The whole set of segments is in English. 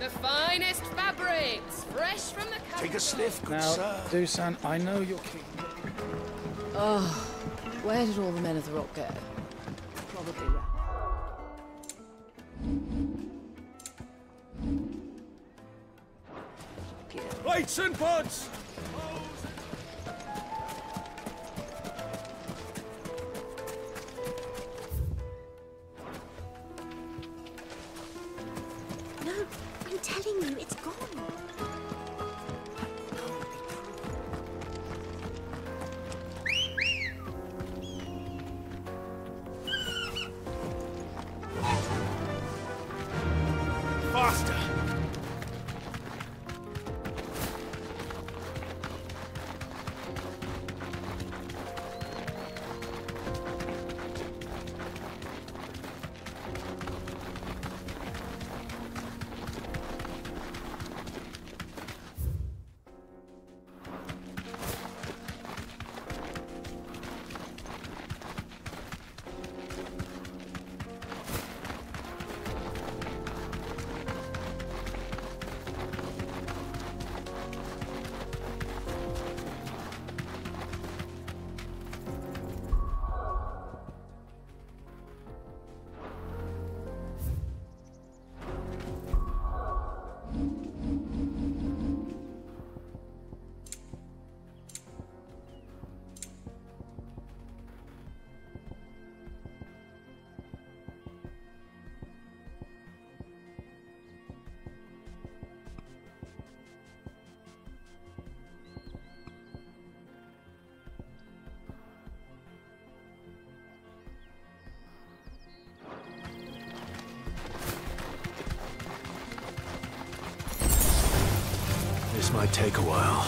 The finest fabrics, fresh from the Take a sniff, good Now, sir. Dusan, I know you're keen. Oh, where did all the men of the rock go? Probably round. Plates and pods! No, I'm telling you, it's gone. Faster! This might take a while.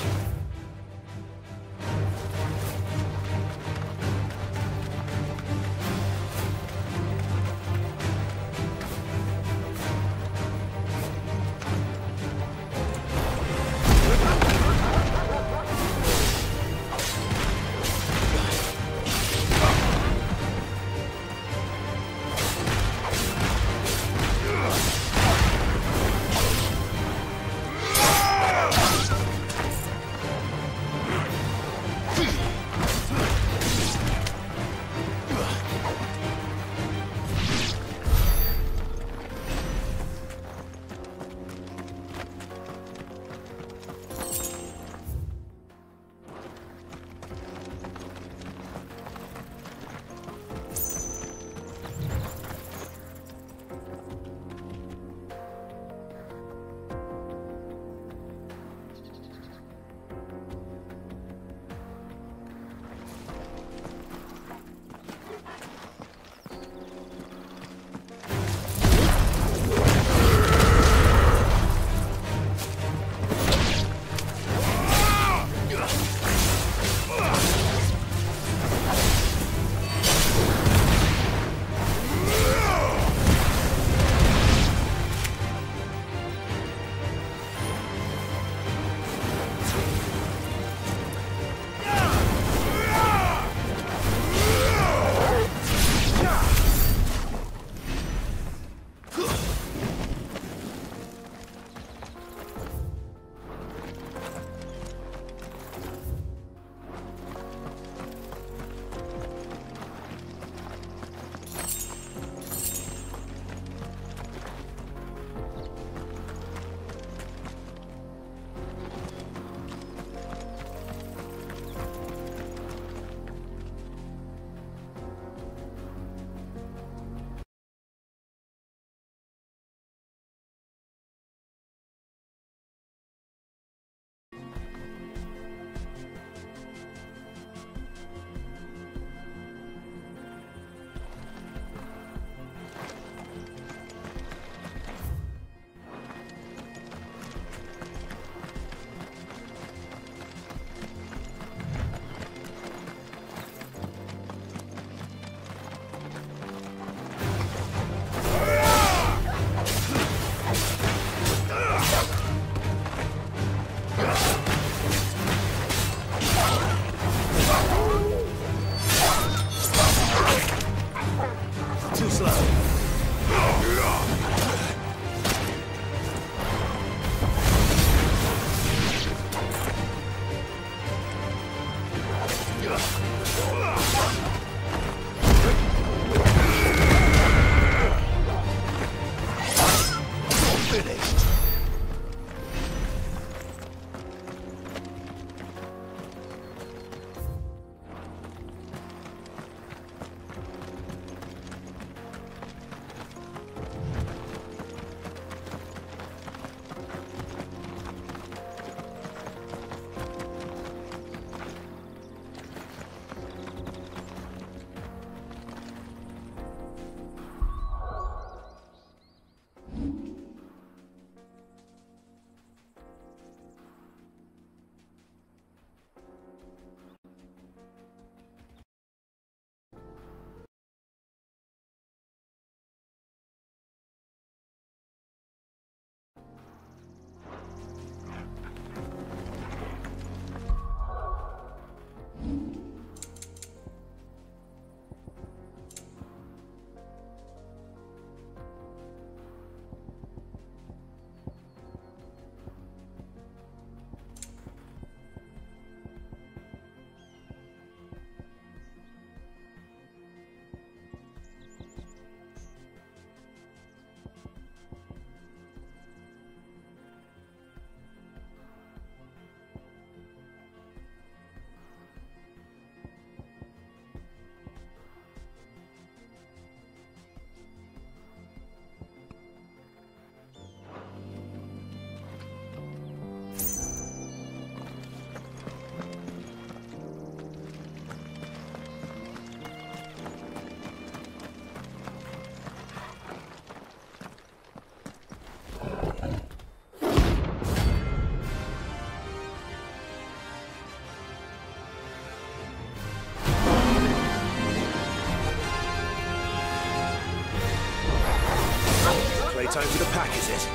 time for the pack, is it?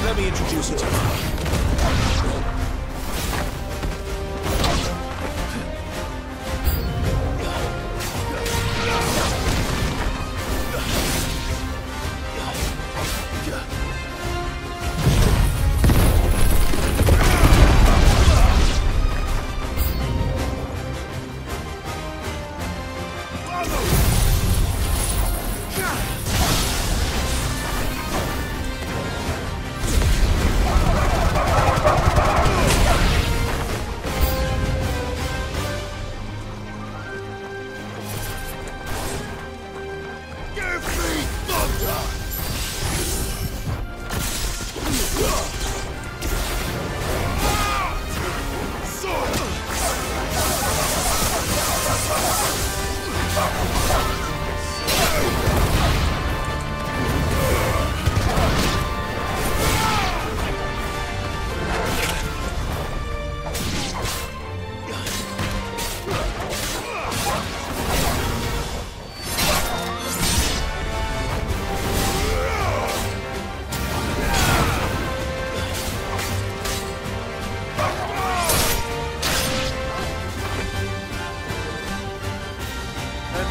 Let me introduce you to her.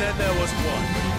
Then there was one.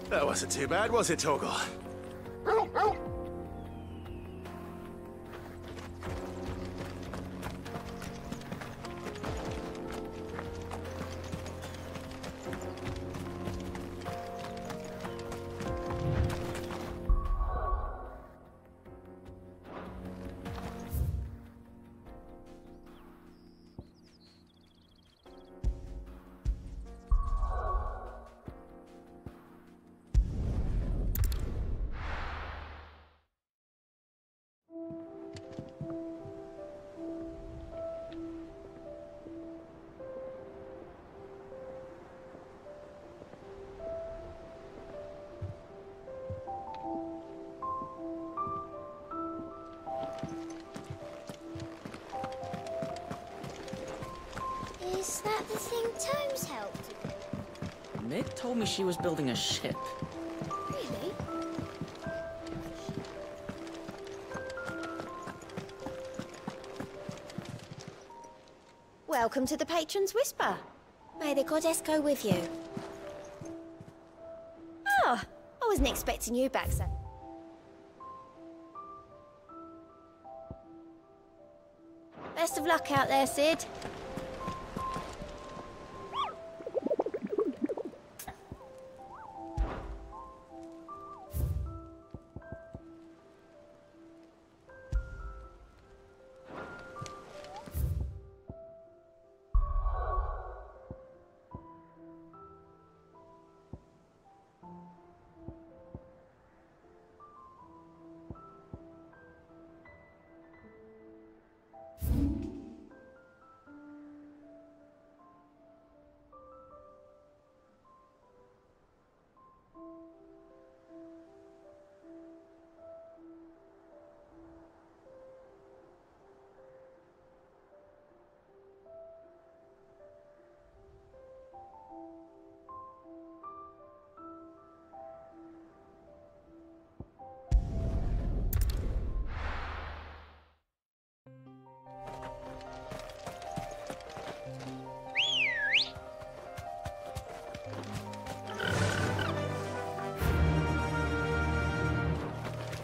That wasn't too bad, was it, Torgal? Is that the thing Tomes helped? Nick told me she was building a ship. Really? Welcome to the Patron's Whisper. May the goddess go with you. Oh, I wasn't expecting you back, sir. Best of luck out there, Sid.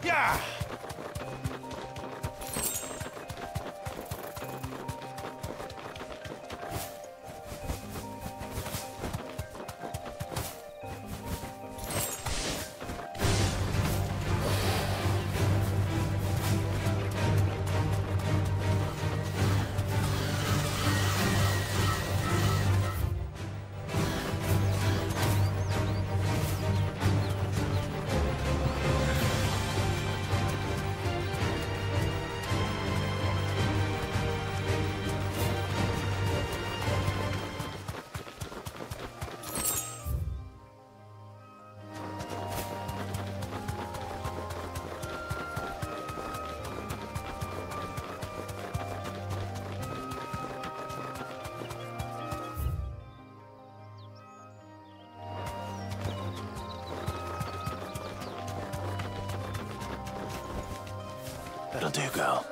Yeah! That'll do, girl.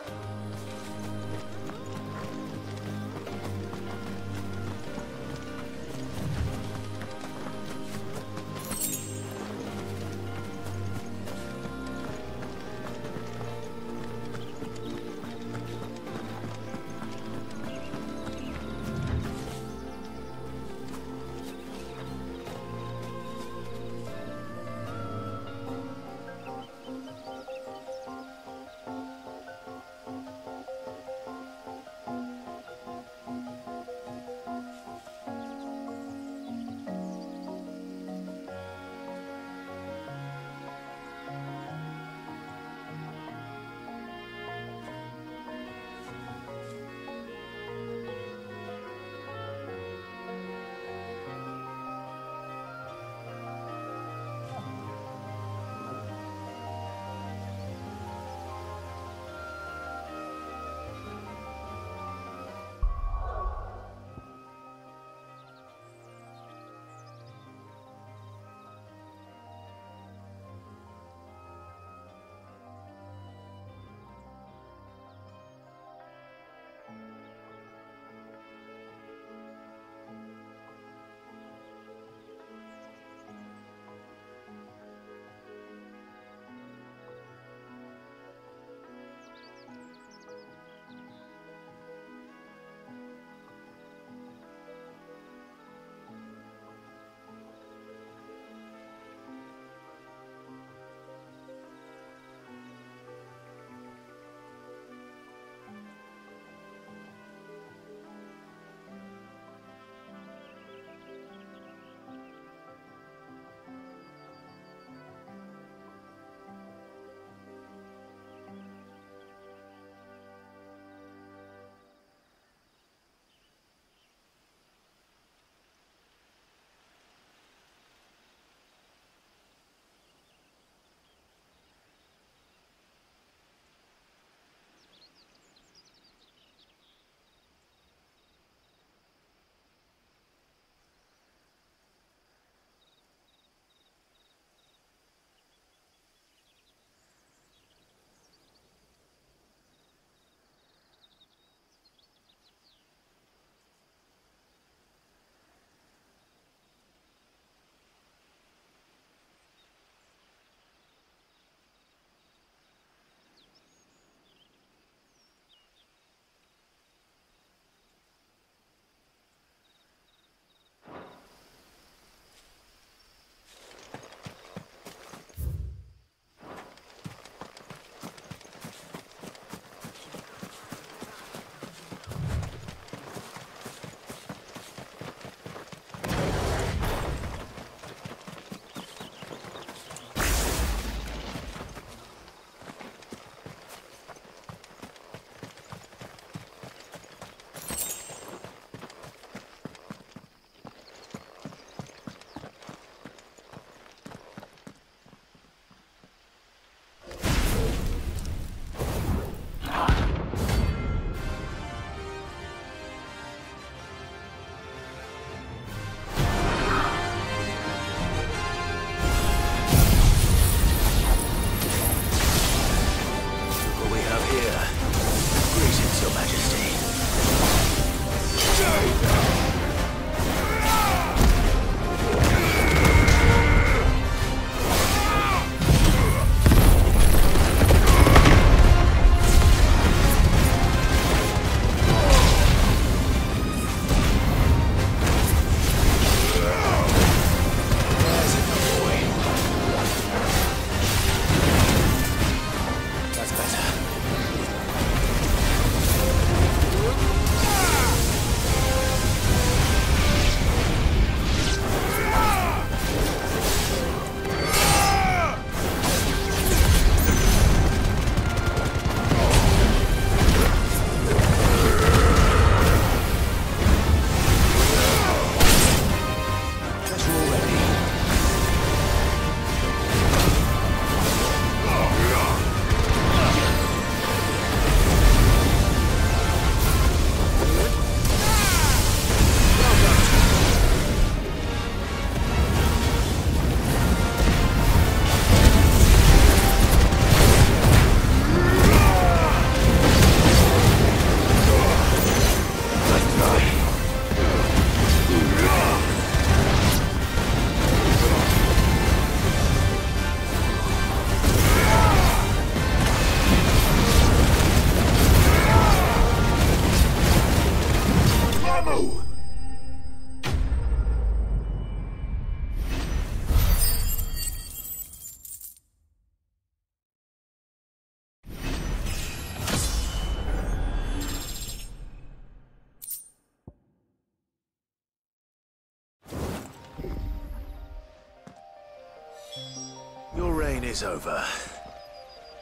Your reign is over.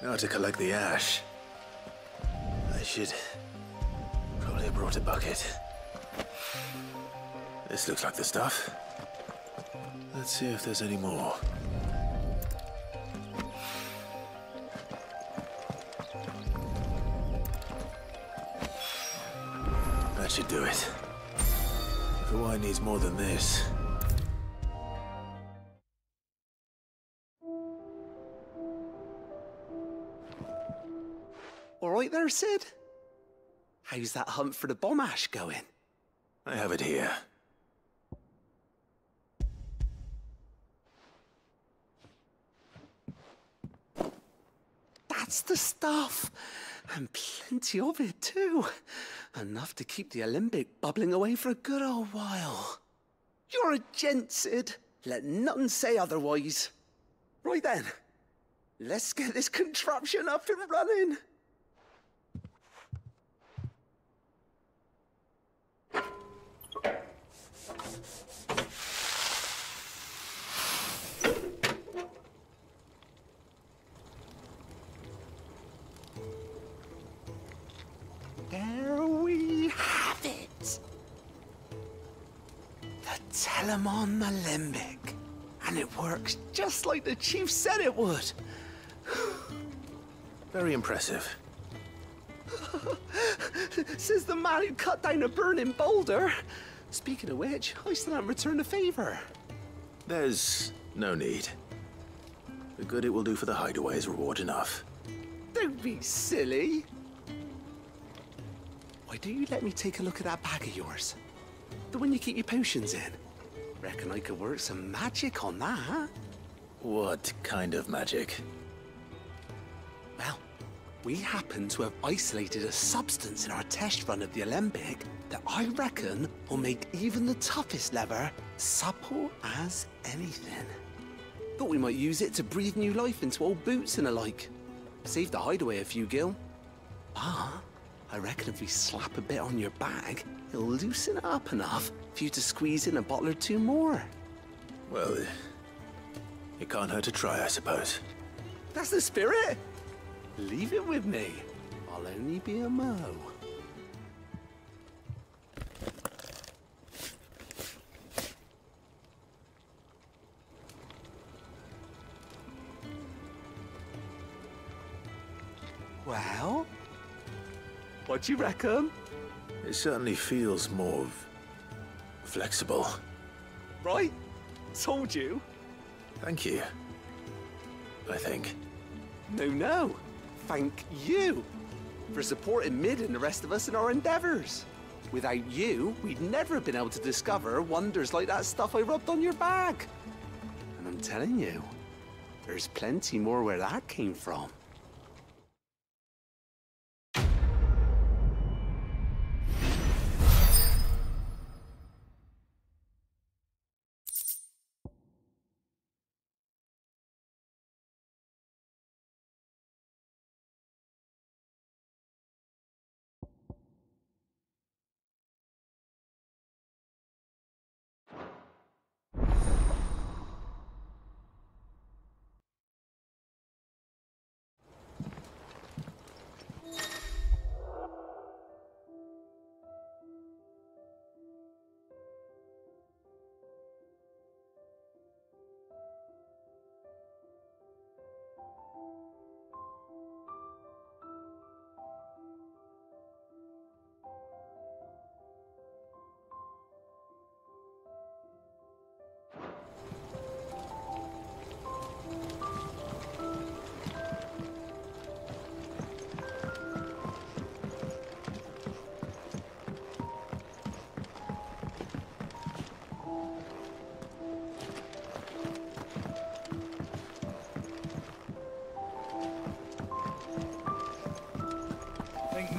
Now to collect the ash. I should probably have brought a bucket. This looks like the stuff. Let's see if there's any more. That should do it. If the wine needs more than this. All right there, Sid? How's that hunt for the bomb ash going? I have it here. That's the stuff. And plenty of it, too. Enough to keep the Olympic bubbling away for a good old while. You're a gent, Sid. Let none say otherwise. Right then. Let's get this contraption up and running. There we have it. The Telemon Alembic. And it works just like the chief said it would. Very impressive. Says the man who cut down a burning boulder. Speaking of which, I still haven't returned the favor. There's no need. The good it will do for the hideaway is reward enough. Don't be silly. Why don't you let me take a look at that bag of yours? The one you keep your potions in. Reckon I could work some magic on that. What kind of magic? Well, we happen to have isolated a substance in our test run of the Alembic that I reckon will make even the toughest lever supple as anything. Thought we might use it to breathe new life into old boots and the like. Save the hideaway a few gil. But I reckon if we slap a bit on your bag, it'll loosen it up enough for you to squeeze in a bottle or two more. Well, it can't hurt to try, I suppose. That's the spirit. Leave it with me. I'll only be a mo. Well, what do you reckon? It certainly feels more flexible. Right? Told you. Thank you. I think. No. Thank you for supporting Mid and the rest of us in our endeavors. Without you, we'd never have been able to discover wonders like that stuff I rubbed on your bag. And I'm telling you, there's plenty more where that came from.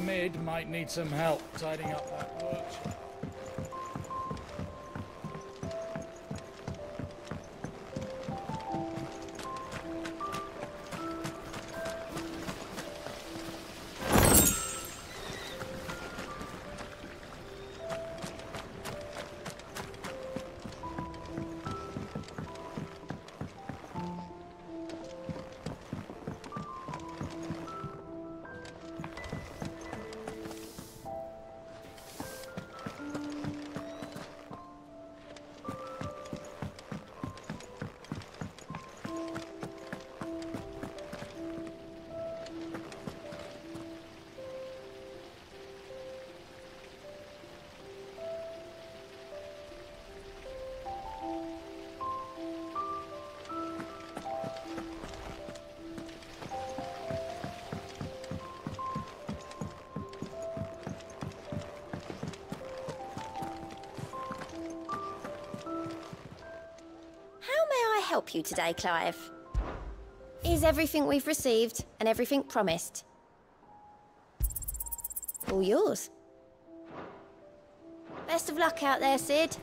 Mid might need some help tidying up that workshop. help you today, Clive? Here's everything we've received and everything promised. All yours. Best of luck out there, Sid.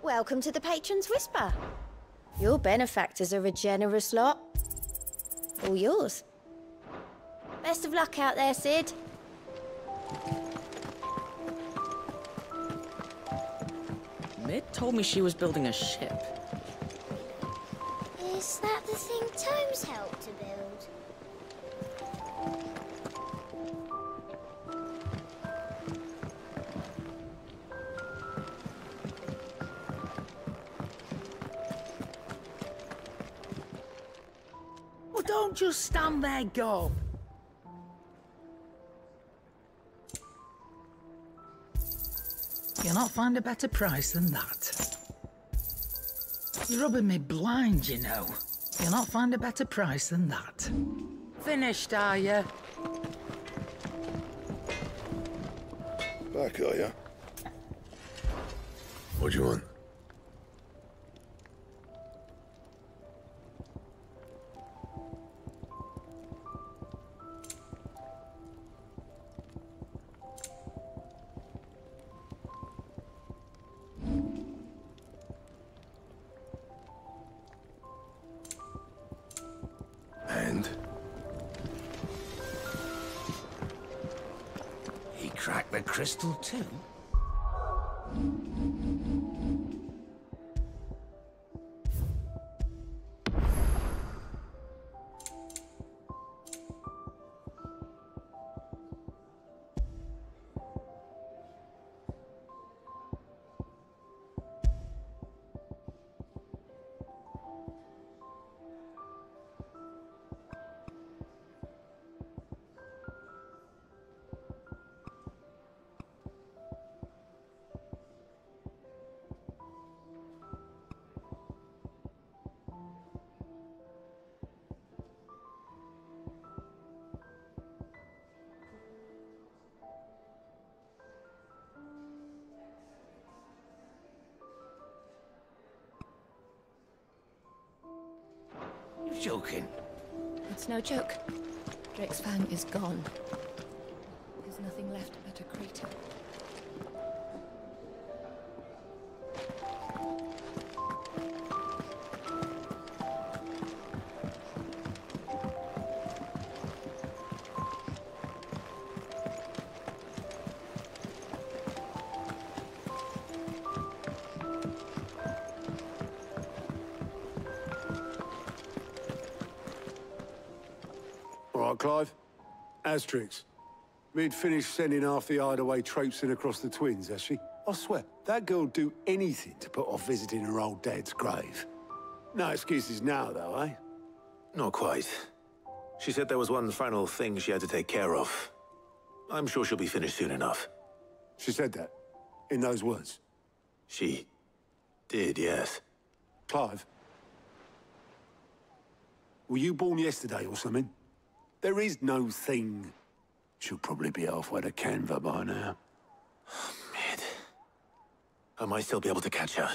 Welcome to the Patron's Whisper. Your benefactors are a generous lot. All yours. Best of luck out there, Sid. Mid told me she was building a ship. Is that the thing Tomes helped to build? Well, don't just stand there, Gob. You'll not find a better price than that. You're rubbing me blind, you know. You'll not find a better price than that. Finished, are you? Back, are you? What do you want? And? He cracked the crystal too? You're joking. It's no joke. Drake's Fang is gone. There's nothing left but a crater. All right, Clive. Asterix. Mid finished sending half the hideaway traipsing across the twins, has she? I swear, that girl'd do anything to put off visiting her old dad's grave. No excuses now, though, eh? Not quite. She said there was one final thing she had to take care of. I'm sure she'll be finished soon enough. She said that? In those words? She did, yes. Clive? Were you born yesterday or something? There is no thing. She'll probably be halfway to Canva by now. Mid. I might still be able to catch her.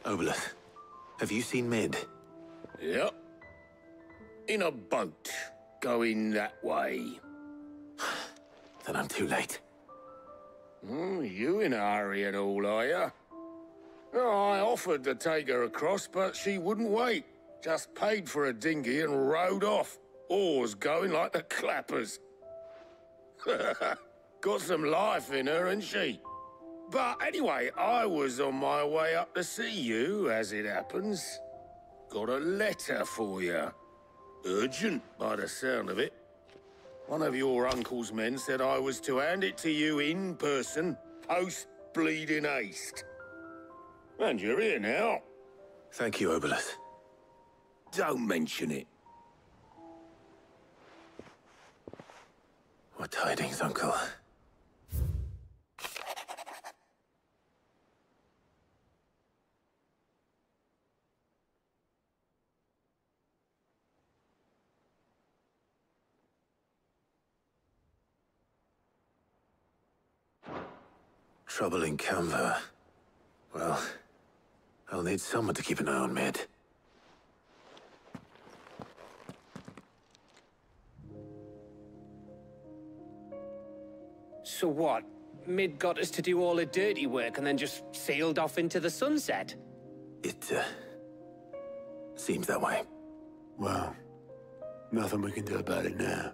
Obolus, have you seen Mid? Yep. In a boat, going that way. Then I'm too late. You in a hurry and all, are you? Oh, I offered to take her across, but she wouldn't wait. Just paid for a dinghy and rowed off. Oars going like the clappers. Got some life in her, ain't she? But anyway, I was on my way up to see you, as it happens. Got a letter for you. Urgent, by the sound of it. One of your uncle's men said I was to hand it to you in person, post-bleeding haste. And you're here now. Thank you, Obolus. Don't mention it. What tidings, Uncle? Trouble in Canva. Well, I'll need someone to keep an eye on Mid. So what? Mid got us to do all the dirty work and then just sailed off into the sunset? It, seems that way. Well, nothing we can do about it now.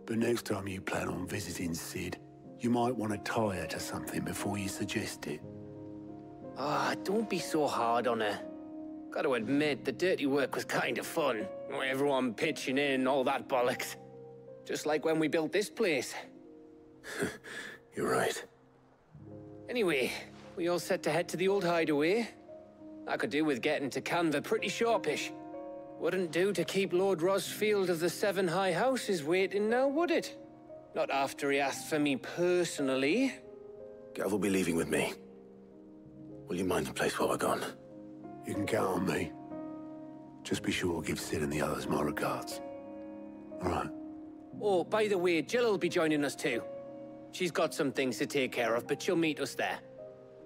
But next time you plan on visiting Sid, you might want to tie her to something before you suggest it. Ah, don't be so hard on her. Gotta admit, the dirty work was kind of fun. Everyone pitching in, all that bollocks. Just like when we built this place. You're right. Anyway, we all set to head to the old hideaway. I could do with getting to Canva pretty sharpish. Wouldn't do to keep Lord Rosfield of the Seven High Houses waiting now, would it? Not after he asked for me personally. Gav will be leaving with me. Will you mind the place while we're gone? You can count on me. Just be sure to give Sid and the others my regards. All right. Oh, by the way, Jill will be joining us too. She's got some things to take care of, but she'll meet us there.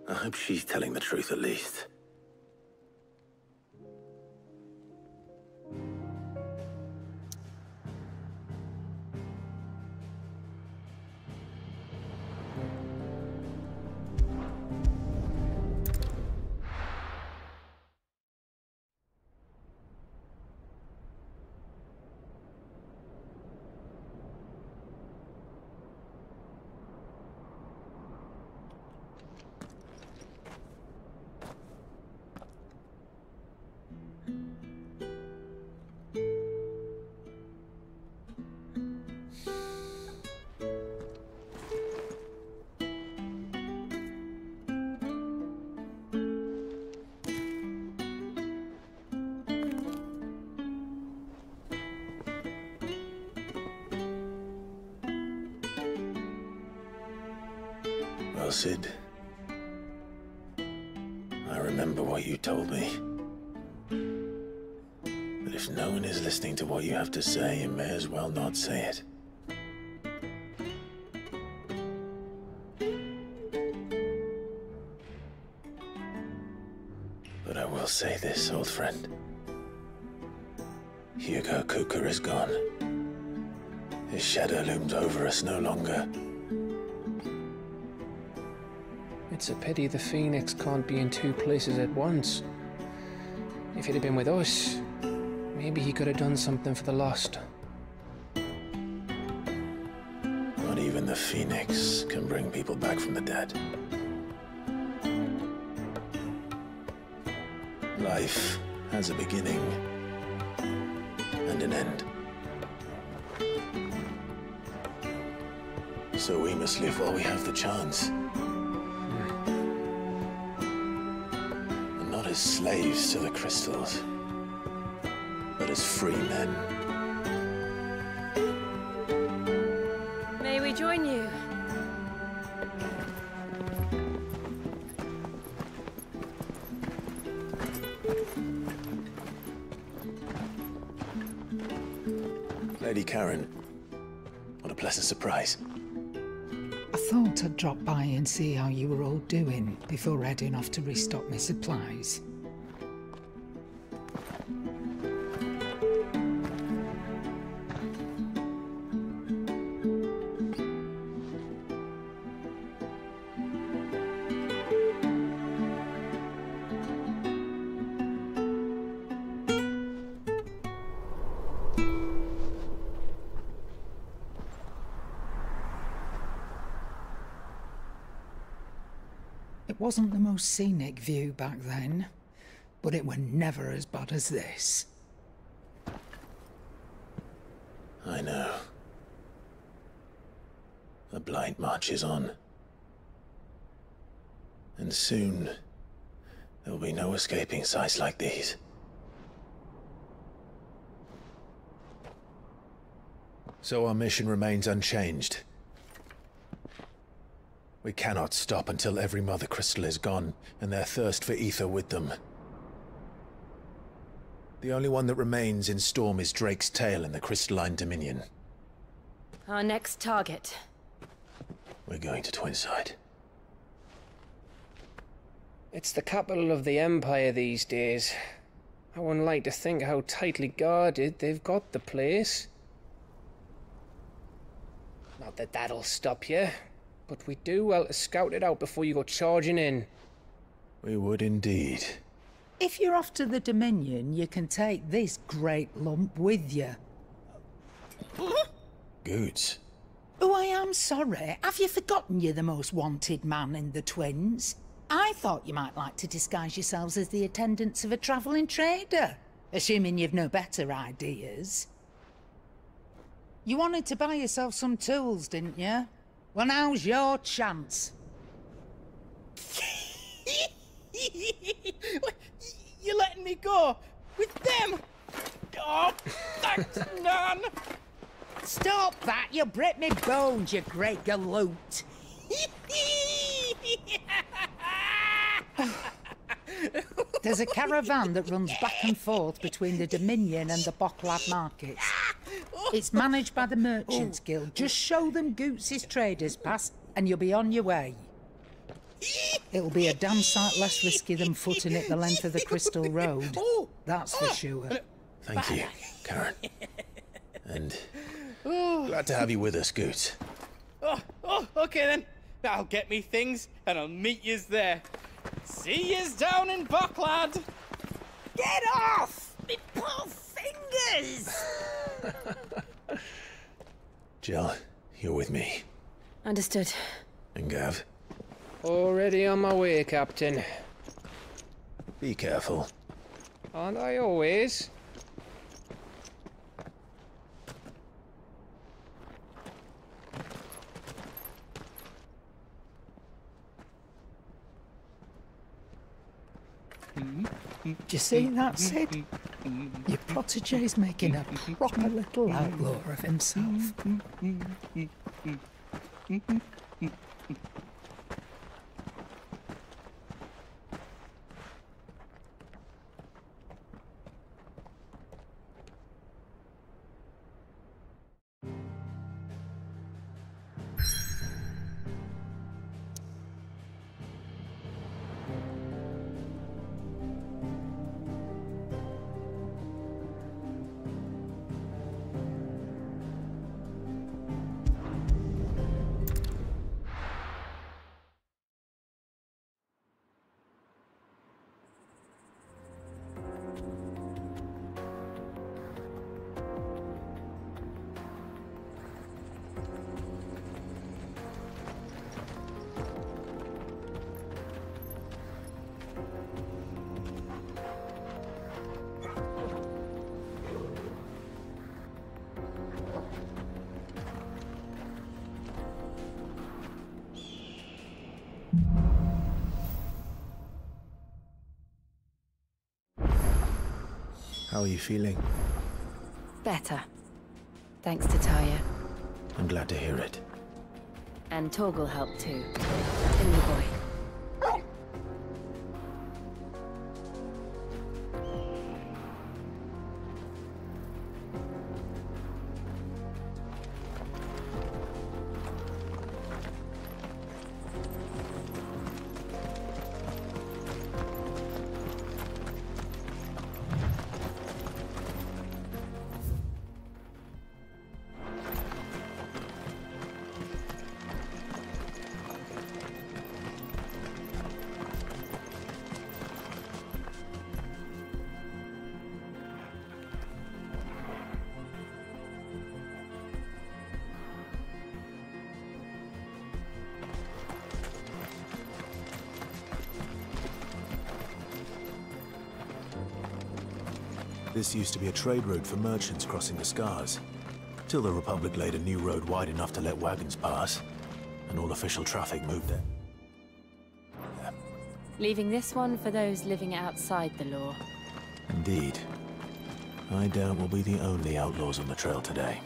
I hope she's telling the truth at least. Well, Sid, I remember what you told me. But if no one is listening to what you have to say, you may as well not say it. But I will say this, old friend. Hugo Kuka is gone. His shadow looms over us no longer. It's a pity the Phoenix can't be in two places at once. If he'd have been with us, maybe he could have done something for the lost. Not even the Phoenix can bring people back from the dead. Life has a beginning and an end. So we must live while we have the chance. Not as slaves to the crystals, but as free men. May we join you? Lady Karen, what a pleasant surprise. I thought I'd drop by and see how you were all doing before heading off to restock my supplies. It wasn't the most scenic view back then, but it were never as bad as this. I know. The blight marches on. And soon, there will be no escaping sights like these. So our mission remains unchanged. We cannot stop until every Mother Crystal is gone, and their thirst for ether with them. The only one that remains in Storm is Drake's tail in the Crystalline Dominion. Our next target. We're going to Twinside. It's the capital of the Empire these days. I wouldn't like to think how tightly guarded they've got the place. Not that that'll stop you, but we do well to scout it out before you go charging in. We would indeed. If you're off to the Dominion, you can take this great lump with you. Goods. Oh, I am sorry. Have you forgotten you're the most wanted man in the Twins? I thought you might like to disguise yourselves as the attendants of a travelling trader, assuming you've no better ideas. You wanted to buy yourself some tools, didn't you? Well, now's your chance. You're letting me go with them? Oh, thanks, Nan. Stop that! You break me bones, you great galoot! There's a caravan that runs back and forth between the Dominion and the Bocklad markets. It's managed by the Merchants Guild. Just show them Goots' traders pass and you'll be on your way. It'll be a damn sight less risky than footing it the length of the Crystal Road. That's for sure. Thank you, Karen. And glad to have you with us, Goots. Okay then. I'll get me things and I'll meet yous there. See yous down in Bocklad. Get off! Me poor fingers! Jill, you're with me. Understood. And Gav? Already on my way, Captain. Be careful. Aren't I always? Do you see that, Sid? Your protege's making a proper little outlaw of himself. How are you feeling? Better. Thanks to Taya. I'm glad to hear it. And Torgal helped too. And the boy. This used to be a trade route for merchants crossing the Scars, till the Republic laid a new road wide enough to let wagons pass, and all official traffic moved there. Leaving this one for those living outside the law. Indeed. I doubt we'll be the only outlaws on the trail today.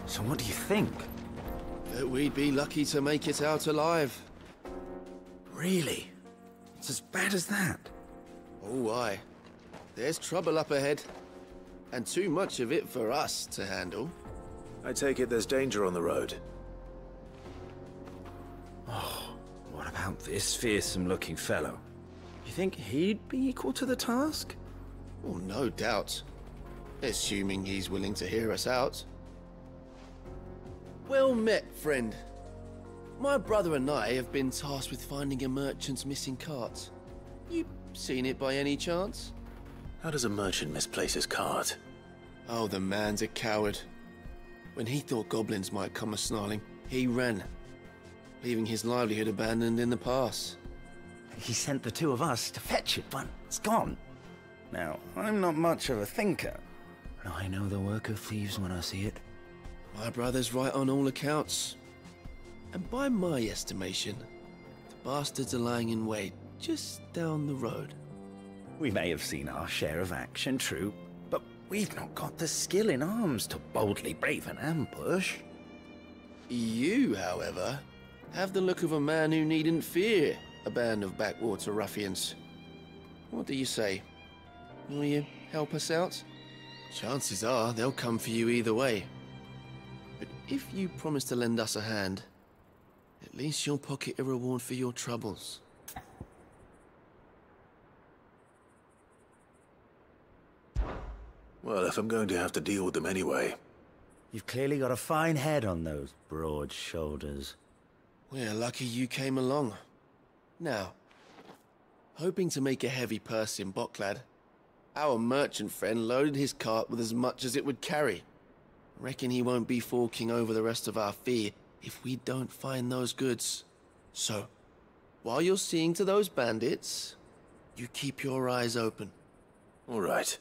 So what do you think? That we'd be lucky to make it out alive. Really? It's as bad as that? Oh, aye. There's trouble up ahead. And too much of it for us to handle. I take it there's danger on the road. Oh, what about this fearsome-looking fellow? You think he'd be equal to the task? Oh, no doubt. Assuming he's willing to hear us out. Well met, friend. My brother and I have been tasked with finding a merchant's missing cart. You seen it by any chance? How does a merchant misplace his cart? Oh, the man's a coward. When he thought goblins might come a-snarling, he ran, leaving his livelihood abandoned in the pass. He sent the two of us to fetch it, but it's gone. Now, I'm not much of a thinker, but I know the work of thieves when I see it. My brother's right on all accounts. And by my estimation, the bastards are lying in wait just down the road. We may have seen our share of action, true, but we've not got the skill in arms to boldly brave an ambush. You, however, have the look of a man who needn't fear a band of backwater ruffians. What do you say? Will you help us out? Chances are they'll come for you either way. But if you promise to lend us a hand, at least you'll pocket a reward for your troubles. Well, if I'm going to have to deal with them anyway. You've clearly got a fine head on those broad shoulders. We're lucky you came along. Now, hoping to make a heavy purse in Boklad, our merchant friend loaded his cart with as much as it would carry. Reckon he won't be forking over the rest of our fee if we don't find those goods. So, while you're seeing to those bandits, you keep your eyes open. All right.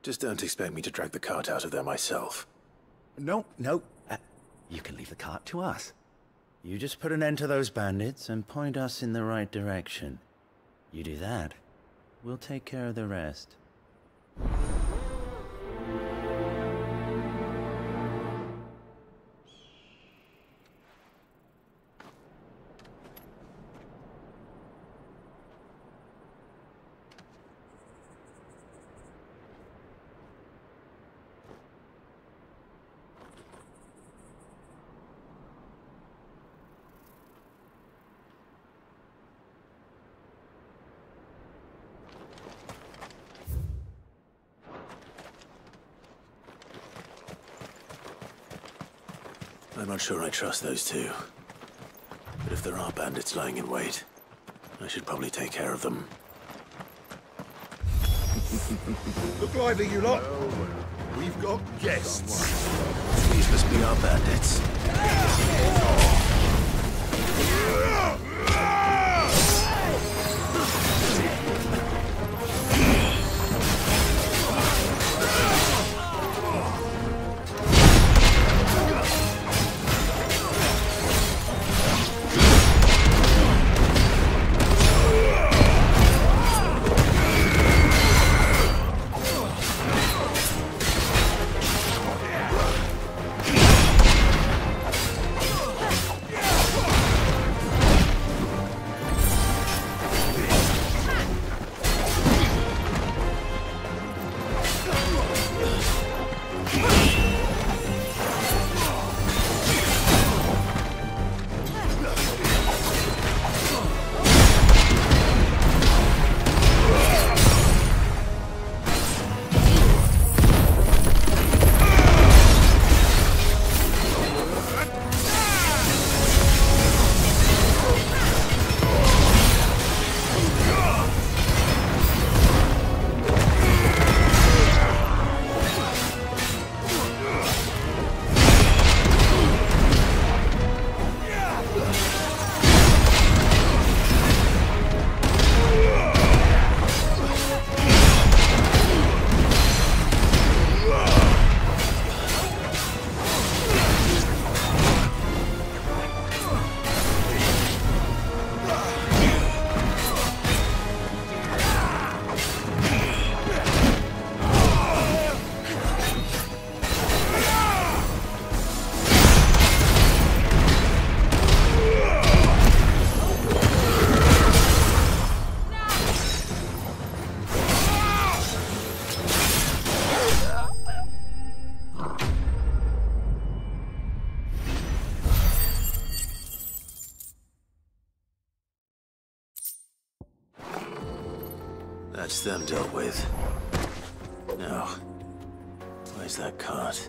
Just don't expect me to drag the cart out of there myself. No. You can leave the cart to us. You just put an end to those bandits and point us in the right direction. You do that, we'll take care of the rest. I'm not sure I trust those two. But if there are bandits lying in wait, I should probably take care of them. Look lively, you lot. We've got guests. These must be our bandits. That's them dealt with. Now, where's that cart?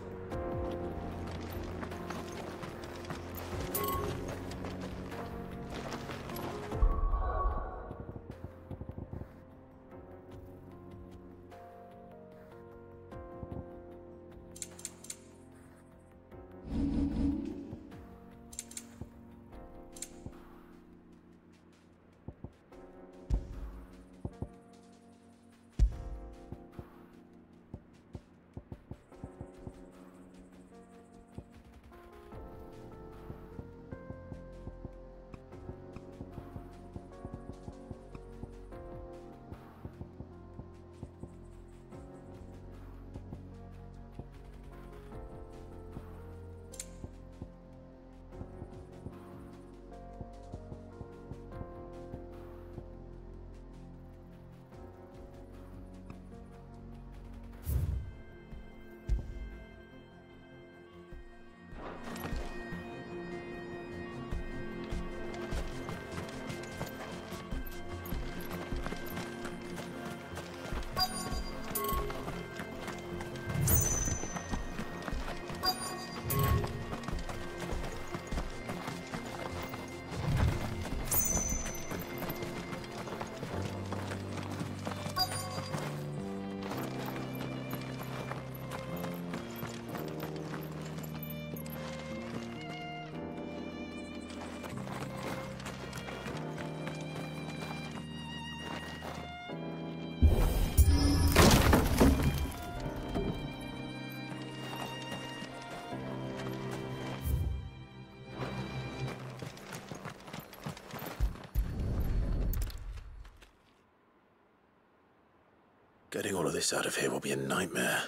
Getting all of this out of here will be a nightmare.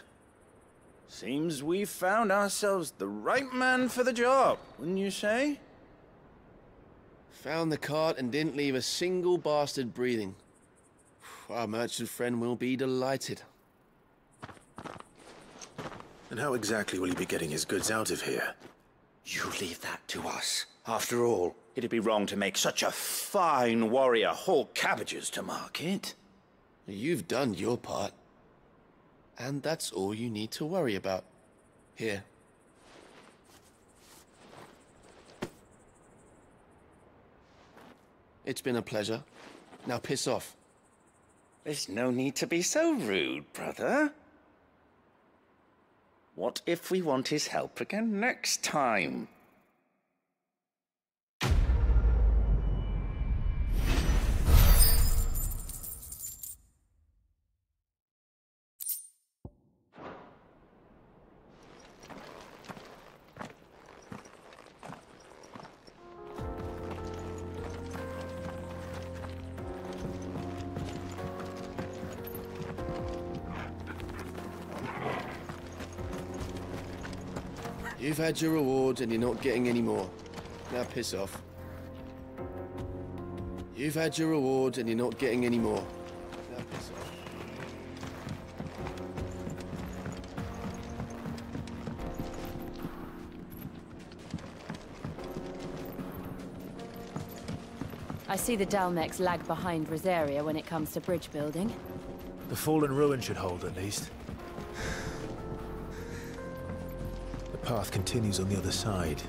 Seems we've found ourselves the right man for the job, wouldn't you say? Found the cart and didn't leave a single bastard breathing. Our merchant friend will be delighted. And how exactly will he be getting his goods out of here? You leave that to us. After all, it'd be wrong to make such a fine warrior haul cabbages to market. You've done your part. And that's all you need to worry about. Here. It's been a pleasure. Now piss off. There's no need to be so rude, brother. What if we want his help again next time? You've had your rewards and you're not getting any more. Now piss off. You've had your rewards and you're not getting any more. Now piss off. I see the Dalmex lag behind Rosaria when it comes to bridge building. The fallen ruin should hold, at least. The path continues on the other side.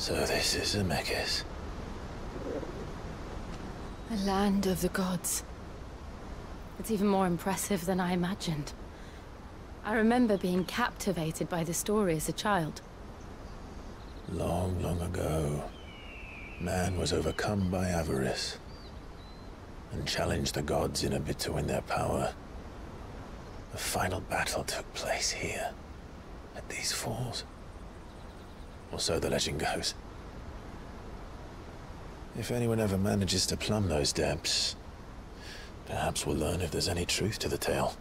So this is Zemeckis. A land of the gods. It's even more impressive than I imagined. I remember being captivated by the story as a child. Long, long ago, man was overcome by avarice and challenged the gods in a bid to win their power. The final battle took place here, at these falls. Or so the legend goes. If anyone ever manages to plumb those depths, perhaps we'll learn if there's any truth to the tale.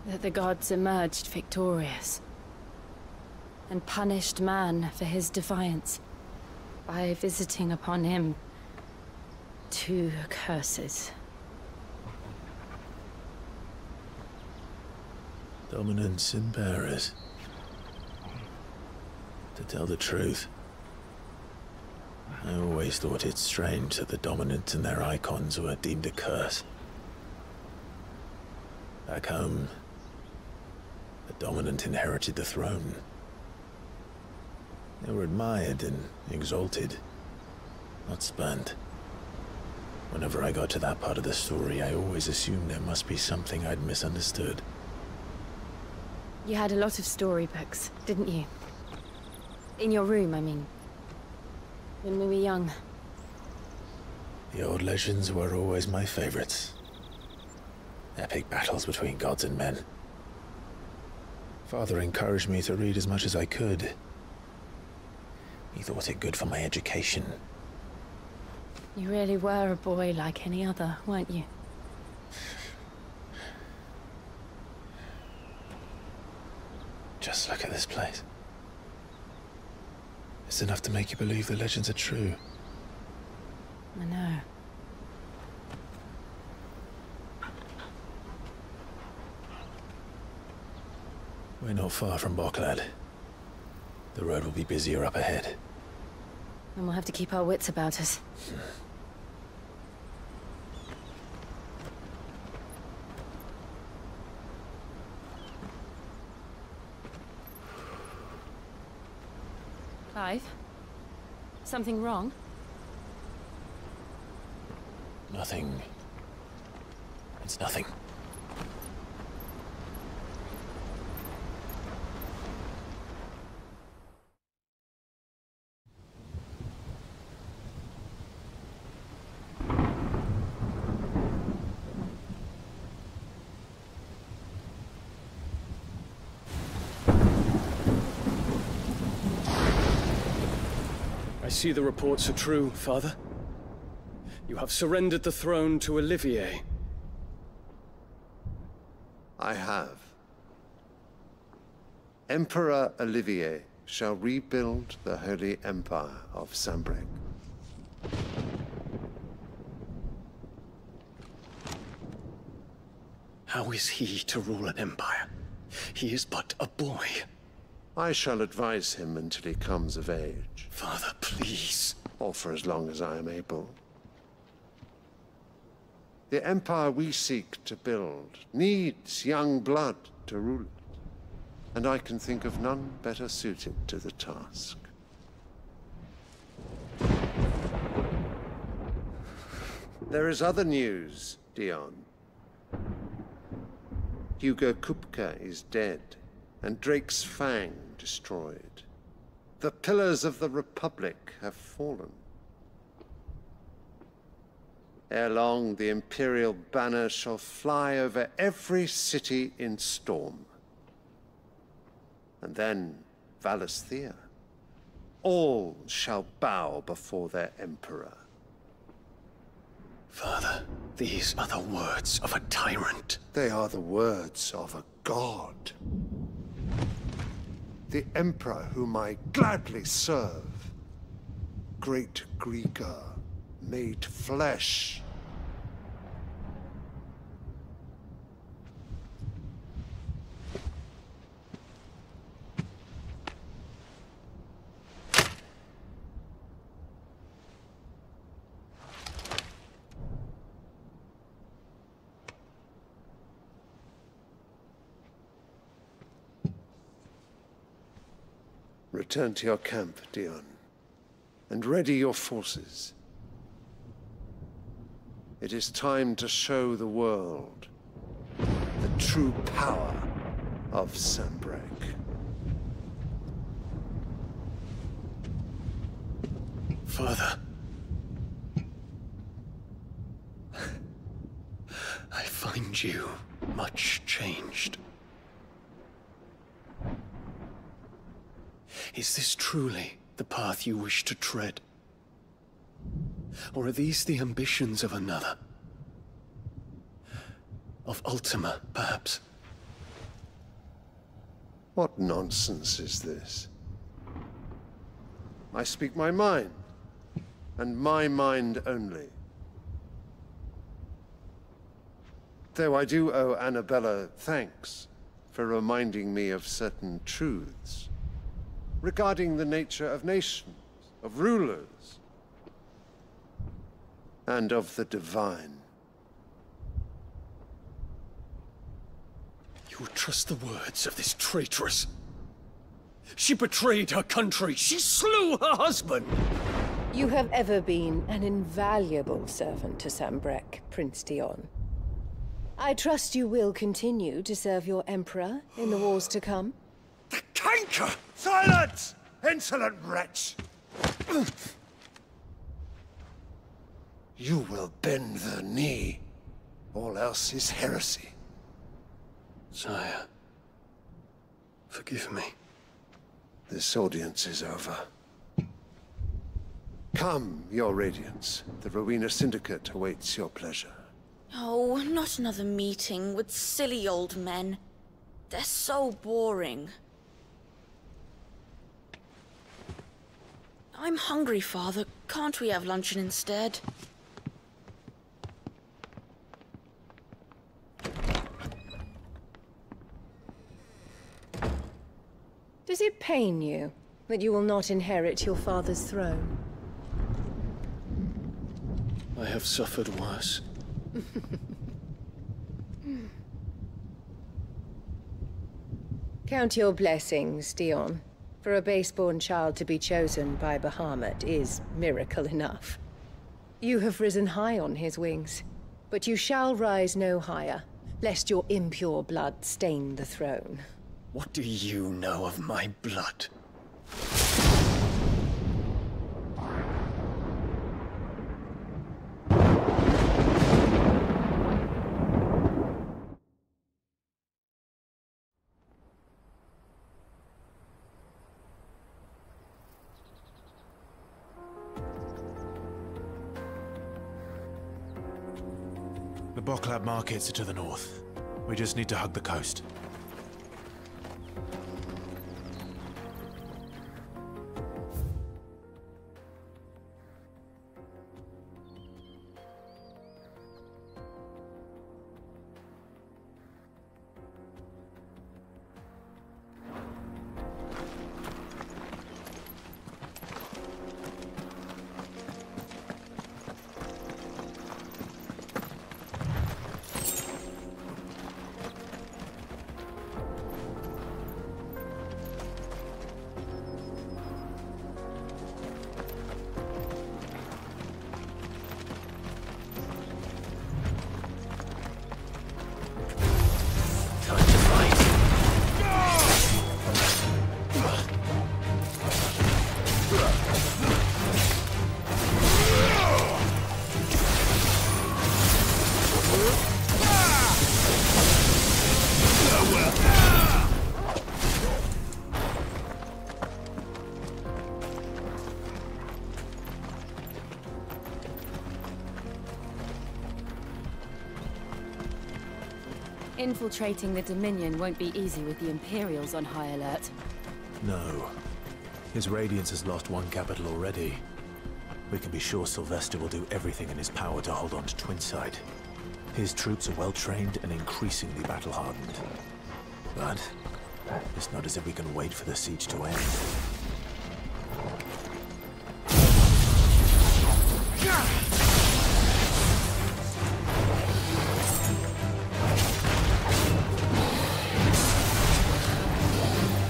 That the gods emerged victorious and punished man for his defiance by visiting upon him 2 curses. Dominance and bearers. To tell the truth, I always thought it strange that the dominant and their icons were deemed a curse. Back home, the dominant inherited the throne. They were admired and exalted, not spurned. Whenever I got to that part of the story, I always assumed there must be something I'd misunderstood. You had a lot of storybooks, didn't you? In your room, I mean. When we were young. The old legends were always my favorites. Epic battles between gods and men. Father encouraged me to read as much as I could. He thought it good for my education. You really were a boy like any other, weren't you? Just look at this place. It's enough to make you believe the legends are true. I know. We're not far from Boklad. The road will be busier up ahead. And we'll have to keep our wits about us. Clive? Something wrong? Nothing. It's nothing. I see the reports are true, Father. You have surrendered the throne to Olivier. I have. Emperor Olivier shall rebuild the Holy Empire of Sanbreque. How is he to rule an empire? He is but a boy. I shall advise him until he comes of age. Father, please. Or for as long as I am able. The empire we seek to build needs young blood to rule it, and I can think of none better suited to the task. There is other news, Dion. Hugo Kupka is dead, and Drake's Fang destroyed. The pillars of the Republic have fallen. Ere long, the Imperial banner shall fly over every city in Storm. And then, Valisthea. All shall bow before their Emperor. Father, these are the words of a tyrant. They are the words of a god. The Emperor whom I gladly serve. Great Greeker, made flesh. Return to your camp, Dion, and ready your forces. It is time to show the world the true power of Sanbreque. Father. I find you much changed. Is this truly the path you wish to tread? Or are these the ambitions of another? Of Ultima, perhaps? What nonsense is this? I speak my mind, and my mind only. Though I do owe Annabella thanks for reminding me of certain truths regarding the nature of nations, of rulers, and of the divine. You would trust the words of this traitress? She betrayed her country. She slew her husband. You have ever been an invaluable servant to Sanbreque, Prince Dion. I trust you will continue to serve your Emperor in the wars to come. The canker! Silence! Insolent wretch! You will bend the knee. All else is heresy. Sire, forgive me. This audience is over. Come, your Radiance. The Rowena Syndicate awaits your pleasure. Oh, not another meeting with silly old men. They're so boring. I'm hungry, Father. Can't we have luncheon instead? Does it pain you that you will not inherit your father's throne? I have suffered worse. Count your blessings, Dion. For a base-born child to be chosen by Bahamut is miracle enough. You have risen high on his wings, but you shall rise no higher, lest your impure blood stain the throne. What do you know of my blood? The Boklab markets are to the north. We just need to hug the coast. Infiltrating the Dominion won't be easy with the Imperials on high alert. No. His Radiance has lost one capital already. We can be sure Sylvester will do everything in his power to hold on to Twinside. His troops are well-trained and increasingly battle-hardened. But it's not as if we can wait for the siege to end.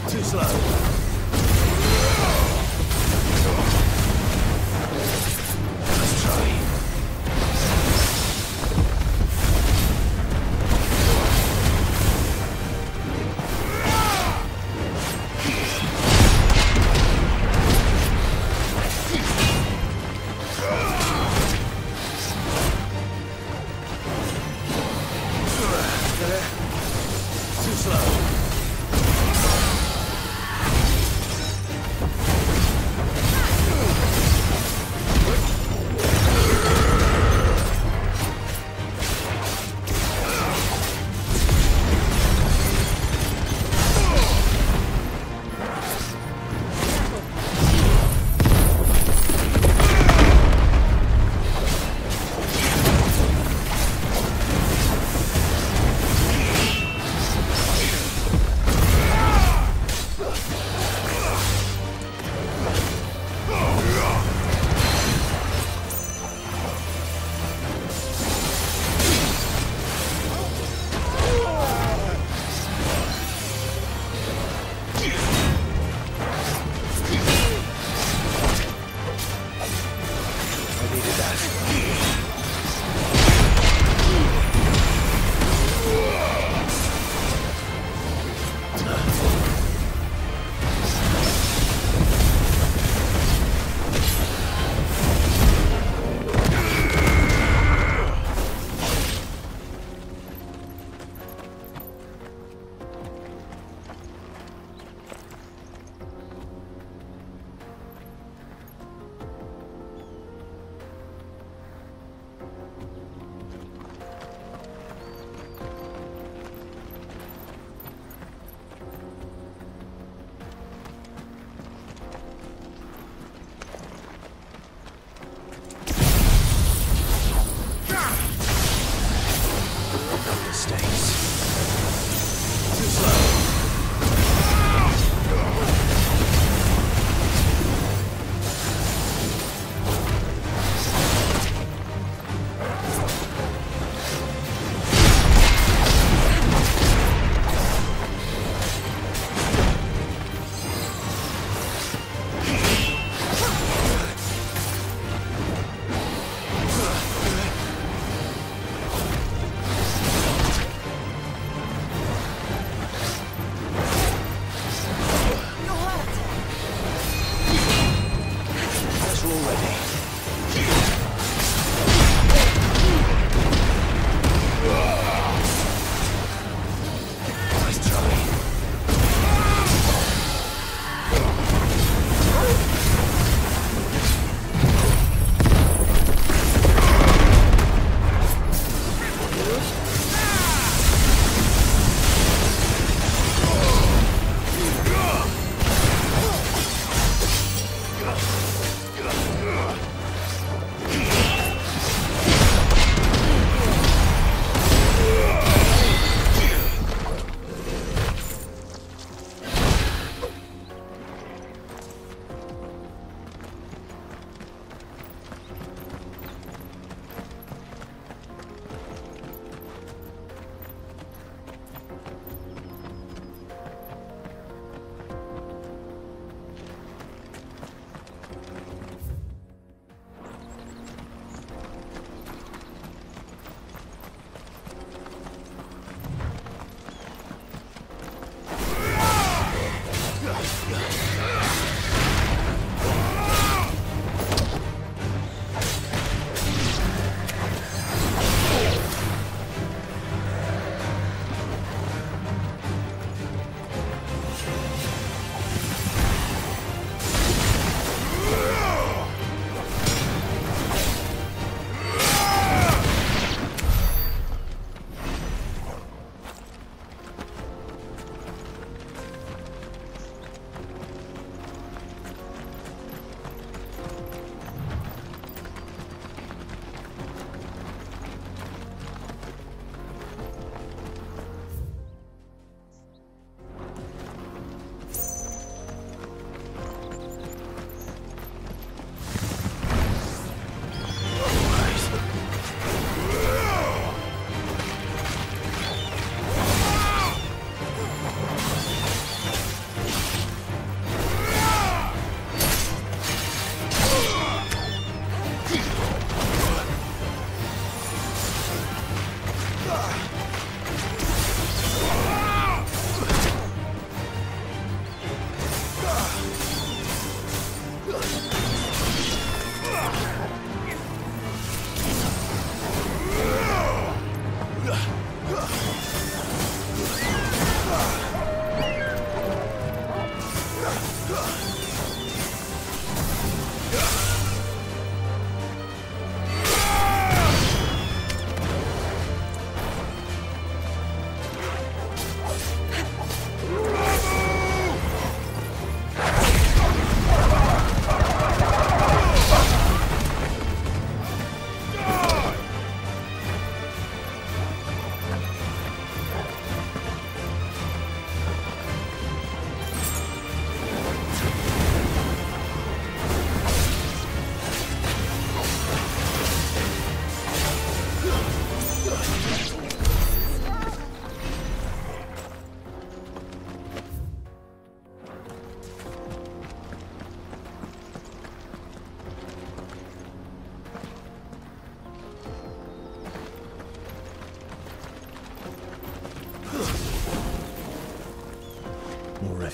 Too slow. needed that.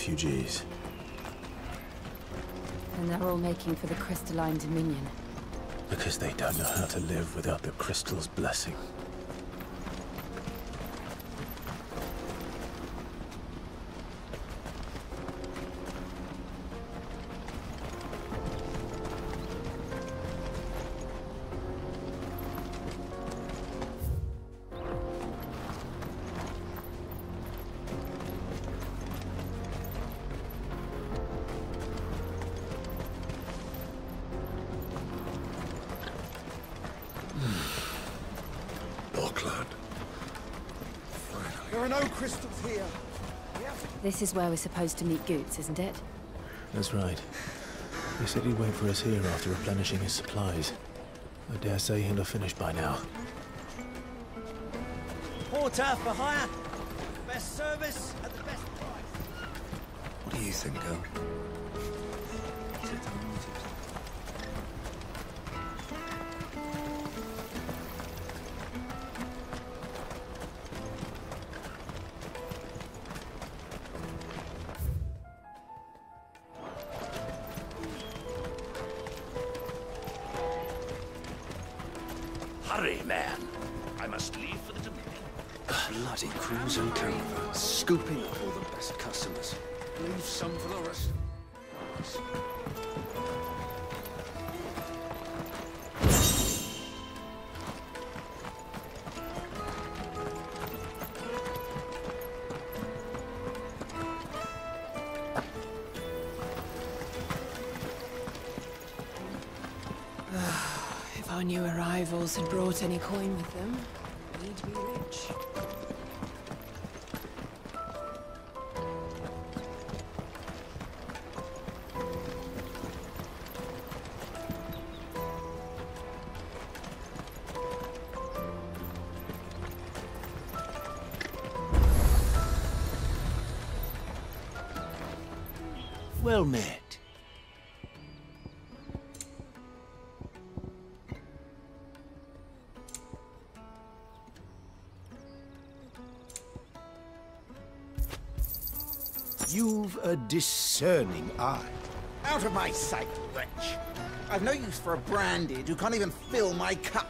refugees. And they're all making for the crystalline dominion. Because they don't know how to live without the crystal's blessing. There are no crystals here. This is where we're supposed to meet Goots, isn't it? That's right. He said he'd wait for us here after replenishing his supplies. I dare say he'll have finished by now. Porter for hire. Best service at the best price. What do you think, girl? Hurry, man. I must leave for the Dominion. Bloody cruise and caravan, scooping up all the best customers. Leave some for the rest. If our new arrivals had brought any coin with them, we'd be rich. Well met. You've a discerning eye. Out of my sight, wretch. I've no use for a branded who can't even fill my cup.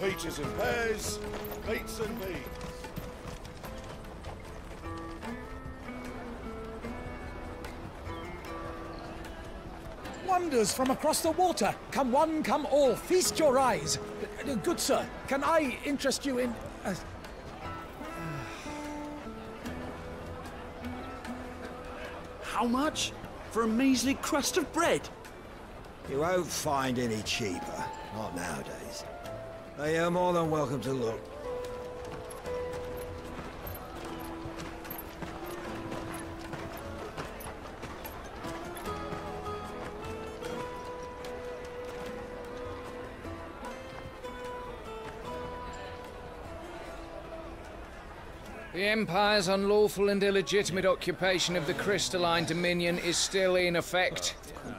Peaches and pears, meats and beans. Wonders from across the water. Come one, come all. Feast your eyes. Good sir, can I interest you in... How much? For a measly crust of bread? You won't find any cheaper. Not nowadays. They are more than welcome to look. The Empire's unlawful and illegitimate occupation of the crystalline dominion is still in effect.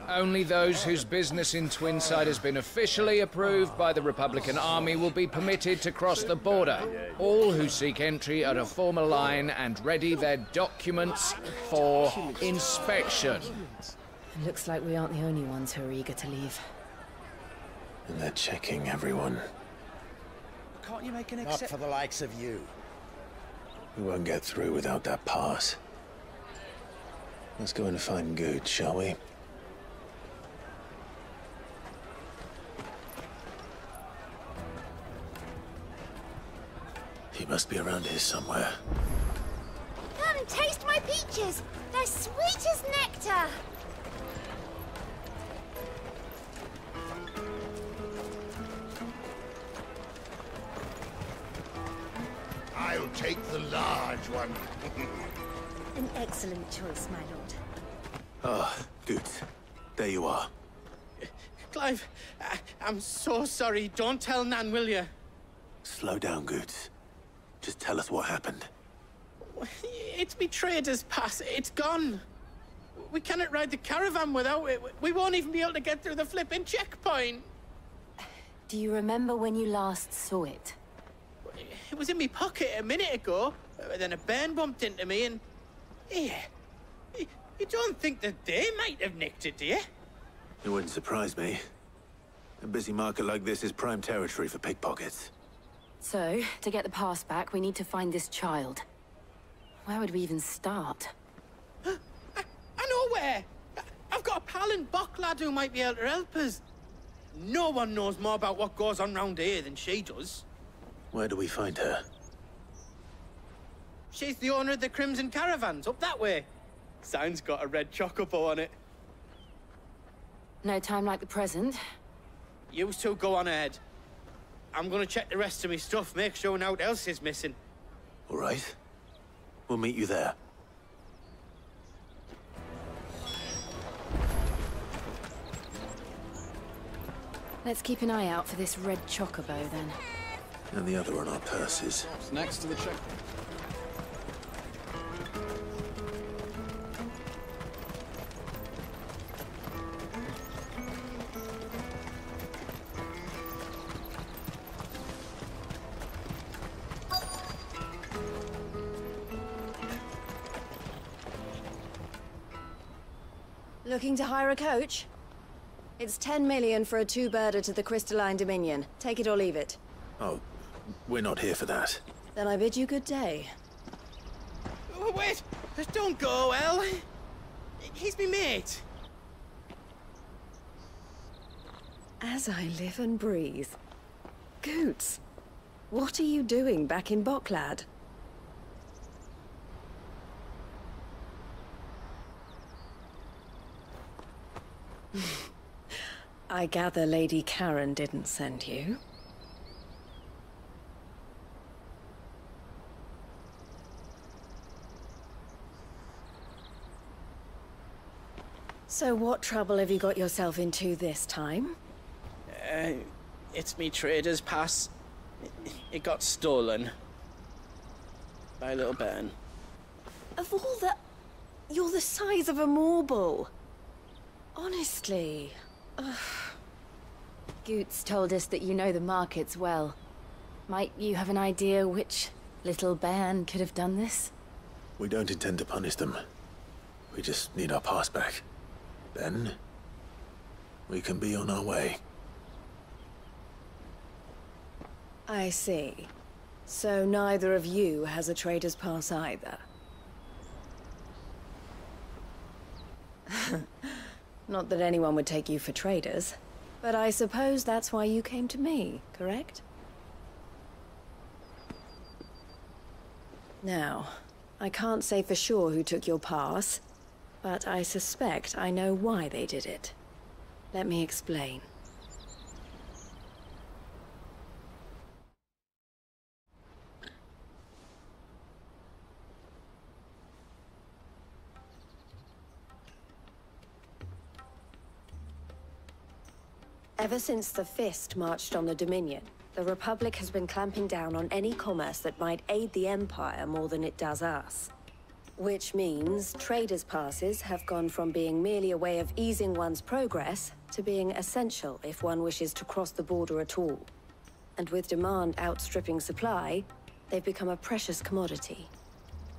Only those whose business in Twinside has been officially approved by the Republican Army will be permitted to cross the border. All who seek entry are to form a line and ready their documents for inspection. It looks like we aren't the only ones who are eager to leave. And they're checking everyone. Can't you make an exception? Not for the likes of you. We won't get through without that pass. Let's go and find Good, shall we? He must be around here somewhere. Come and taste my peaches. They're sweet as nectar. I'll take the large one. An excellent choice, my lord. Ah, good. There you are. Clive, I'm so sorry. Don't tell Nan, will you? Slow down, Goots. Just tell us what happened. It's me trader's pass. It's gone. We cannot ride the caravan without it. We won't even be able to get through the flipping checkpoint. Do you remember when you last saw it? It was in my pocket a minute ago. Then a bairn bumped into me and... Yeah. You don't think that they might have nicked it, do you? It wouldn't surprise me. A busy market like this is prime territory for pickpockets. So, to get the pass back, we need to find this child. Where would we even start? I know where! I've got a pal in Bock lad who might be able to help us. No one knows more about what goes on round here than she does. Where do we find her? She's the owner of the Crimson Caravans, up that way. Sign's got a red chocobo on it. No time like the present. You two go on ahead. I'm gonna check the rest of my stuff, make sure nothing else is missing. All right. We'll meet you there. Let's keep an eye out for this red chocobo, then. And the other on our purses. It's next to the checkpoint. Looking to hire a coach? It's 10 million for a two-birder to the Crystalline Dominion. Take it or leave it. Oh, we're not here for that. Then I bid you good day. Oh, wait! Don't go, El! He's me mate. As I live and breathe. Goots, what are you doing back in Bocklad? I gather Lady Karen didn't send you. So what trouble have you got yourself into this time? It's me trader's pass. It got stolen. By a little bairn. Of all the... You're the size of a marble. Honestly. Ugh. Goots told us that you know the markets well. Might you have an idea which little bairn could have done this? We don't intend to punish them. We just need our pass back. Then, we can be on our way. I see. So neither of you has a trader's pass either. Not that anyone would take you for traders, but I suppose that's why you came to me, correct? Now, I can't say for sure who took your pass, but I suspect I know why they did it. Let me explain. Ever since the Fist marched on the Dominion, the Republic has been clamping down on any commerce that might aid the Empire more than it does us. Which means traders' passes have gone from being merely a way of easing one's progress to being essential if one wishes to cross the border at all. And with demand outstripping supply, they've become a precious commodity,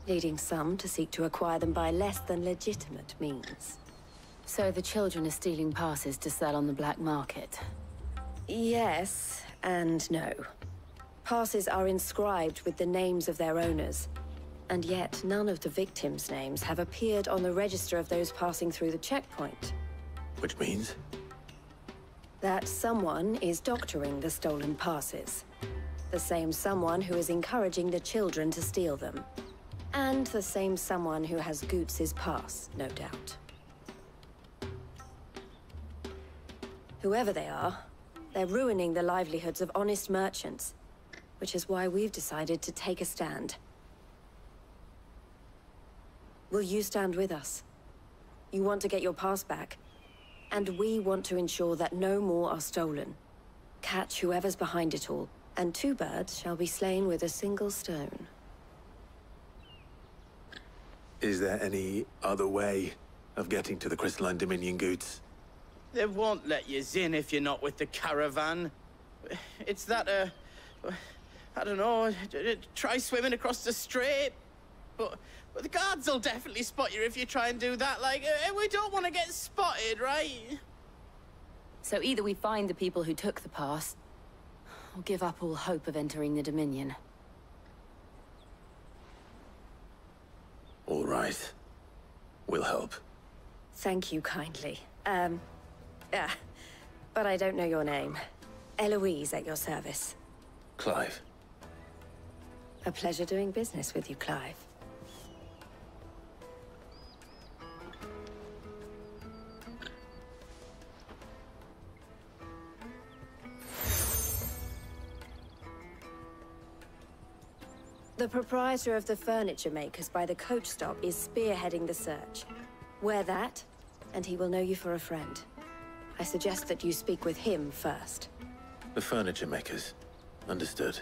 leading some to seek to acquire them by less than legitimate means. So the children are stealing passes to sell on the black market? Yes, and no. Passes are inscribed with the names of their owners, and yet none of the victims' names have appeared on the register of those passing through the checkpoint. Which means? That someone is doctoring the stolen passes. The same someone who is encouraging the children to steal them. And the same someone who has Goots' pass, no doubt. Whoever they are, they're ruining the livelihoods of honest merchants, which is why we've decided to take a stand. Will you stand with us? You want to get your past back, and we want to ensure that no more are stolen. Catch whoever's behind it all, and 2 birds shall be slain with a single stone. Is there any other way of getting to the Crystalline Dominion goods? They won't let you in if you're not with the caravan. It's that, I don't know, try swimming across the strait. But the guards will definitely spot you if you try and do that. Like, we don't want to get spotted, right? So either we find the people who took the pass, or give up all hope of entering the Dominion. All right. We'll help. Thank you kindly. But I don't know your name. Eloise at your service. Clive. A pleasure doing business with you, Clive. The proprietor of the furniture makers by the coach stop is spearheading the search. Wear that, and he will know you for a friend. I suggest that you speak with him first. The furniture makers. Understood.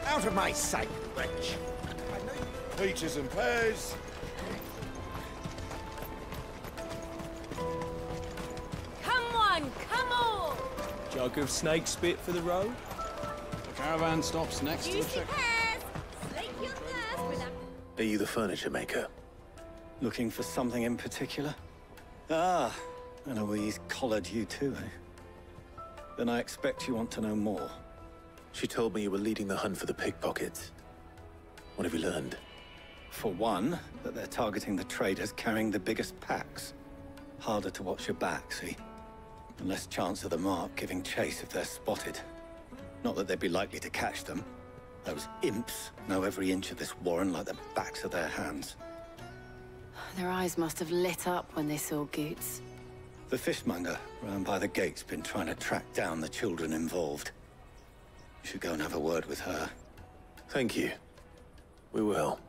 Out of my sight, wretch! Peaches and pears! Come on, come on! Jug of snake spit for the road? The caravan stops next to the Juicy check. pears! Slake your thirst with a... Are you the furniture maker? Looking for something in particular? Ah, Eloise collared you too, eh? Then I expect you want to know more. She told me you were leading the hunt for the pickpockets. What have you learned? For one, that they're targeting the traders carrying the biggest packs. Harder to watch your back, see? And less chance of the mark giving chase if they're spotted. Not that they'd be likely to catch them. Those imps know every inch of this warren like the backs of their hands. Their eyes must have lit up when they saw Goots. The fishmonger round by the gate's been trying to track down the children involved. You should go and have a word with her. Thank you. We will.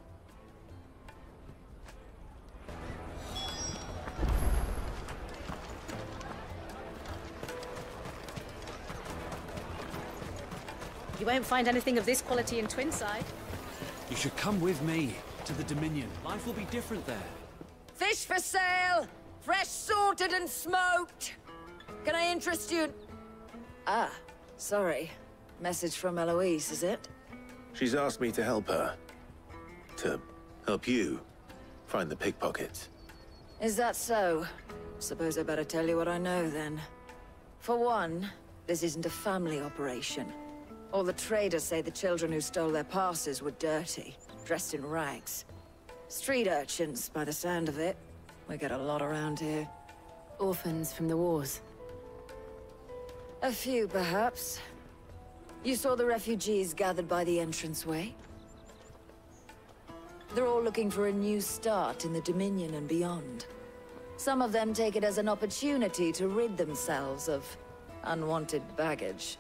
You won't find anything of this quality in Twinside. You should come with me to the Dominion. Life will be different there. Fish for sale! Fresh sorted and smoked! Can I interest you? Ah, sorry. Message from Eloise, is it? She's asked me to help her. To help you find the pickpockets. Is that so? Suppose I better tell you what I know, then. For one, this isn't a family operation. All the traders say the children who stole their passes were dirty, dressed in rags. Street urchins, by the sound of it. We get a lot around here. Orphans from the wars. A few, perhaps. You saw the refugees gathered by the entranceway? They're all looking for a new start in the Dominion and beyond. Some of them take it as an opportunity to rid themselves of unwanted baggage.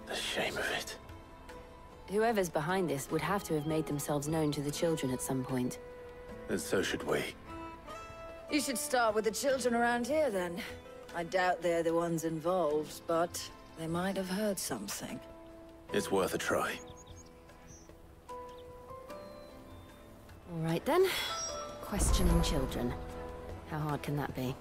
The shame of it. Whoever's behind this would have to have made themselves known to the children at some point. And so should we. You should start with the children around here, then. I doubt they're the ones involved, but they might have heard something. It's worth a try. All right, then. Questioning children. How hard can that be?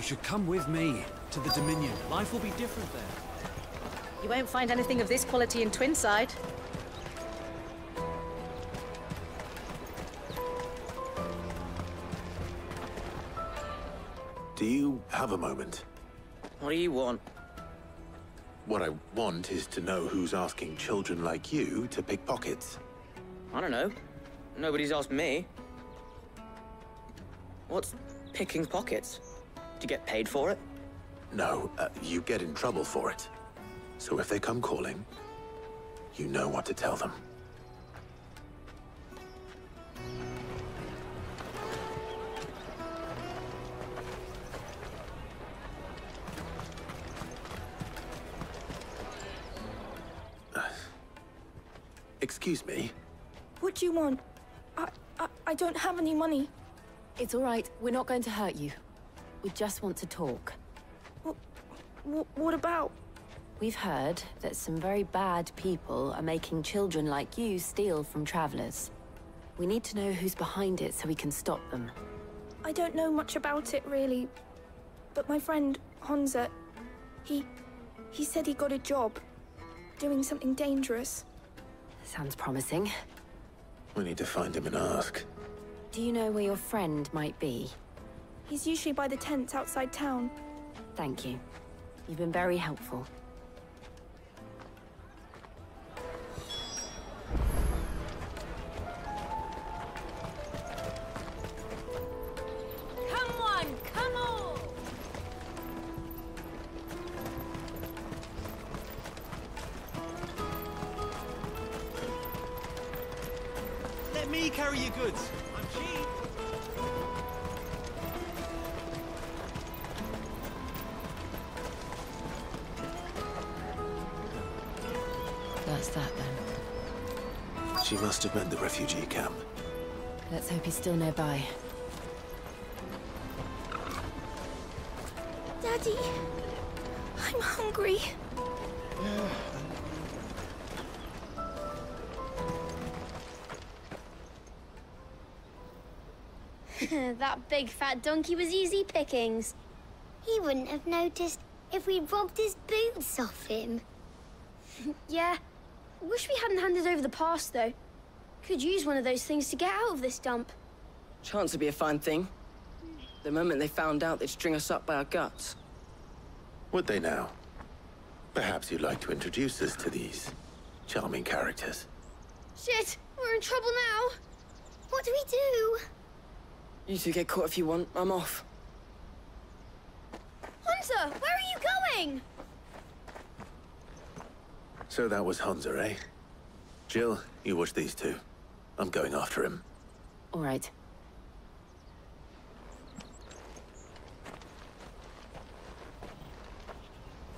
You should come with me to the Dominion. Life will be different there. You won't find anything of this quality in Twinside. Do you have a moment? What do you want? What I want is to know who's asking children like you to pick pockets. I don't know. Nobody's asked me. What's picking pockets? Do you get paid for it? No, you get in trouble for it. So if they come calling, you know what to tell them. Excuse me? What do you want? I don't have any money. It's all right. We're not going to hurt you. We just want to talk. What about? We've heard that some very bad people are making children like you steal from travelers. We need to know who's behind it so we can stop them. I don't know much about it, really. But my friend, Honza, he said he got a job doing something dangerous. Sounds promising. We need to find him and ask. Do you know where your friend might be? He's usually by the tents outside town. Thank you. You've been very helpful. Come on, come on! Let me carry your goods. I'm cheap. That's that then. She must have meant the refugee camp. Let's hope he's still nearby. Daddy, I'm hungry. That big fat donkey was easy pickings. He wouldn't have noticed if we robbed his boots off him. Yeah. Wish we hadn't handed over the pass, though. Could use one of those things to get out of this dump. Chance would be a fine thing. The moment they found out, they'd string us up by our guts. Would they now? Perhaps you'd like to introduce us to these charming characters. Shit, we're in trouble now. What do we do? You two get caught if you want. I'm off. Hunter, where are you going? So that was Hunter, eh? Jill, you watch these two. I'm going after him. All right.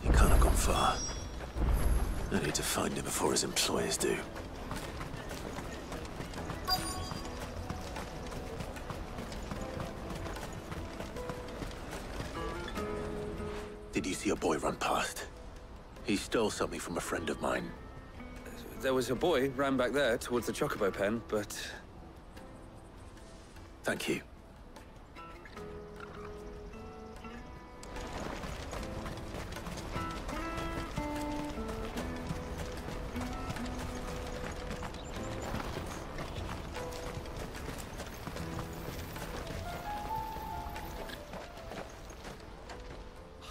He can't have gone far. I need to find him before his employers do. Did you see a boy run past? He stole something from a friend of mine. There was a boy ran back there towards the Chocobo pen, but... Thank you.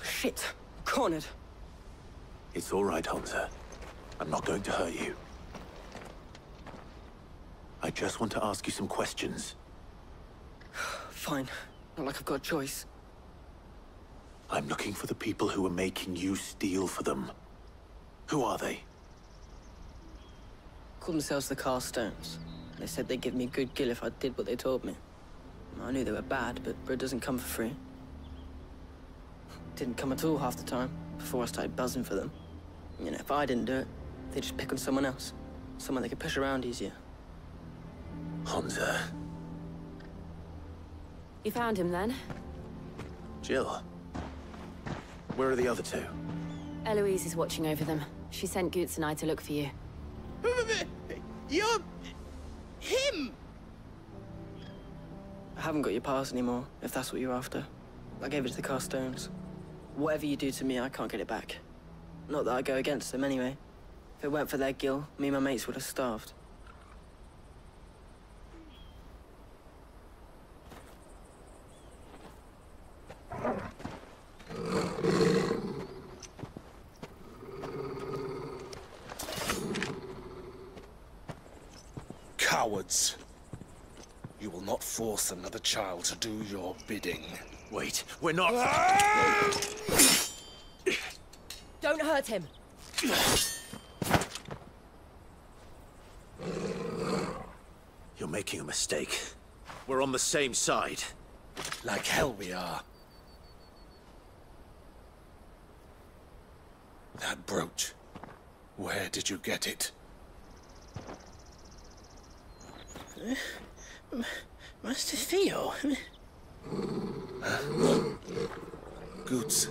Shit! Cornered! It's all right, Hunter. I'm not going to hurt you. I just want to ask you some questions. Fine. Not like I've got a choice. I'm looking for the people who are making you steal for them. Who are they? Called themselves the Carstones. They said they'd give me a good gill if I did what they told me. I knew they were bad, but bread doesn't come for free. Didn't come at all half the time, before I started buzzing for them. You know, if I didn't do it, they'd just pick on someone else. Someone they could push around easier. Hunter. You found him then? Jill. Where are the other two? Eloise is watching over them. She sent Goots and I to look for you. You're... him! I haven't got your pass anymore, if that's what you're after. I gave it to the Carstones. Whatever you do to me, I can't get it back. Not that I go against them anyway. If it weren't for their guild, me and my mates would have starved. Cowards. You will not force another child to do your bidding. Wait, we're not... Don't hurt him. You're making a mistake. We're on the same side. Like hell we are. That brooch. Where did you get it? Master Theo? Goots.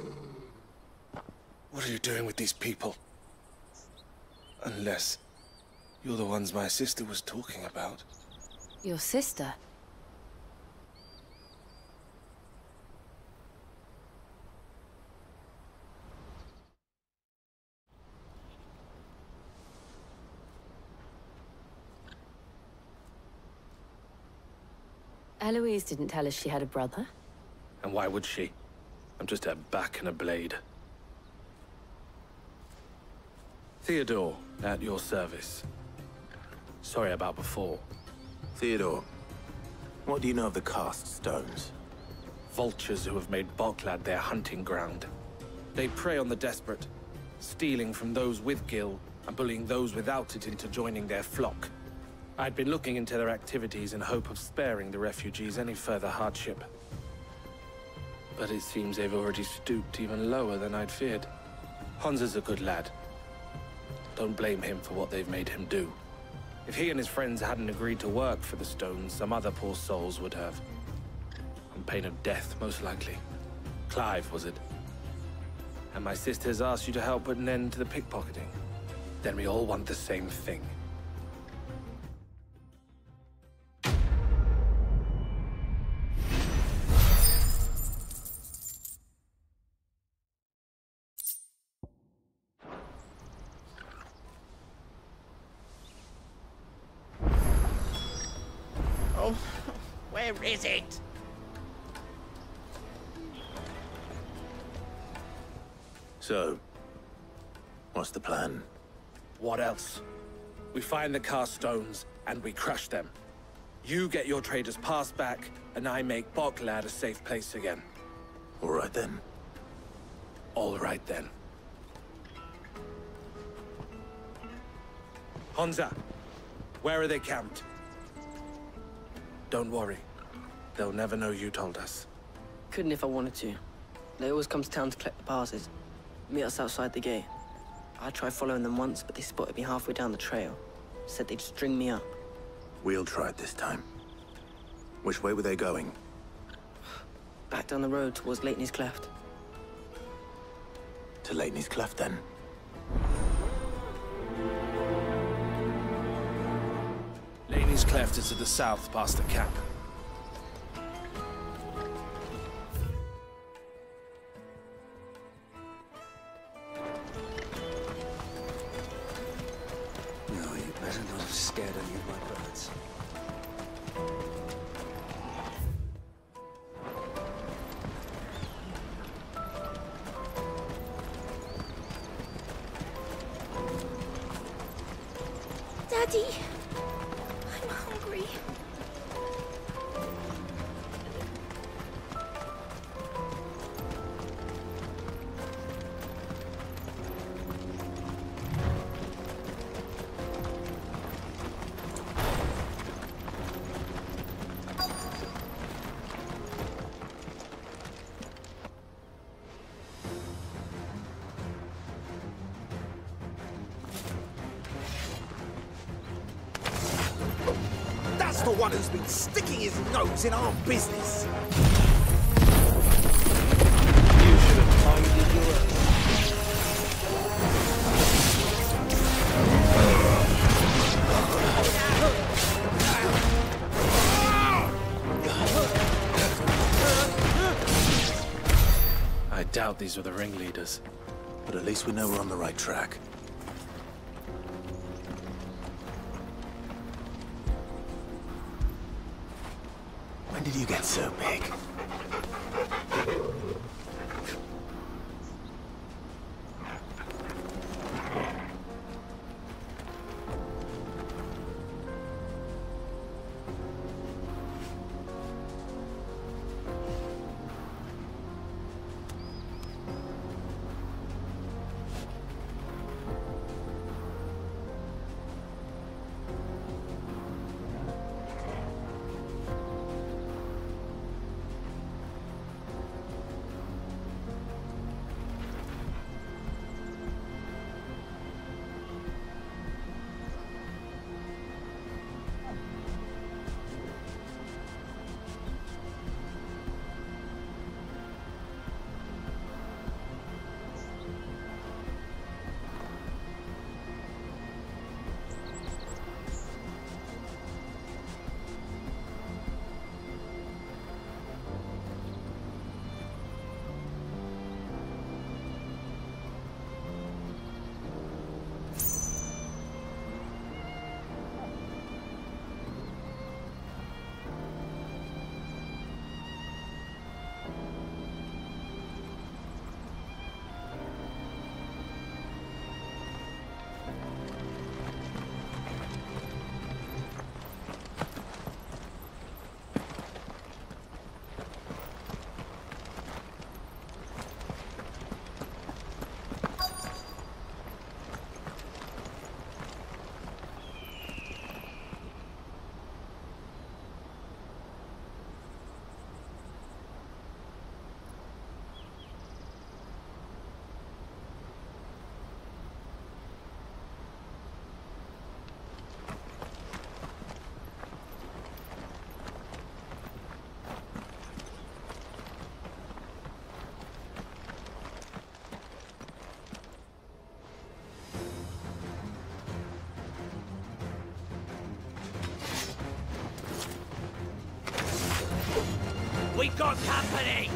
What are you doing with these people? Unless you're the ones my sister was talking about. Your sister? Eloise didn't tell us she had a brother. And why would she? I'm just her back and a blade. Theodore, at your service. Sorry about before. Theodore, what do you know of the cast stones? Vultures who have made Boklad their hunting ground. They prey on the desperate, stealing from those with gil and bullying those without it into joining their flock. I'd been looking into their activities in hope of sparing the refugees any further hardship. But it seems they've already stooped even lower than I'd feared. Hans is a good lad. Don't blame him for what they've made him do. If he and his friends hadn't agreed to work for the stones, some other poor souls would have. On pain of death, most likely. Clive, was it? And my sisters asked you to help put an end to the pickpocketing. Then we all want the same thing. Oh, where is it? So, what's the plan? What else? We find the cast stones, and we crush them. You get your traders' pass back, and I make Boklad a safe place again. All right then. All right then. Honza, where are they camped? Don't worry. They'll never know you told us. Couldn't if I wanted to. They always come to town to collect the passes. Meet us outside the gate. I tried following them once, but they spotted me halfway down the trail. Said they'd string me up. We'll try it this time. Which way were they going? Back down the road towards Leitney's Cleft. To Leitney's Cleft, then? Leitney's Cleft is to the south, past the camp. No, you better not have scared any of my birds. Daddy! I'm hungry. That's the one who's been sticking his nose in our business. You should have minded your own. doubt these were the ringleaders. But at least we know we're on the right track. When did you get so big? We got company!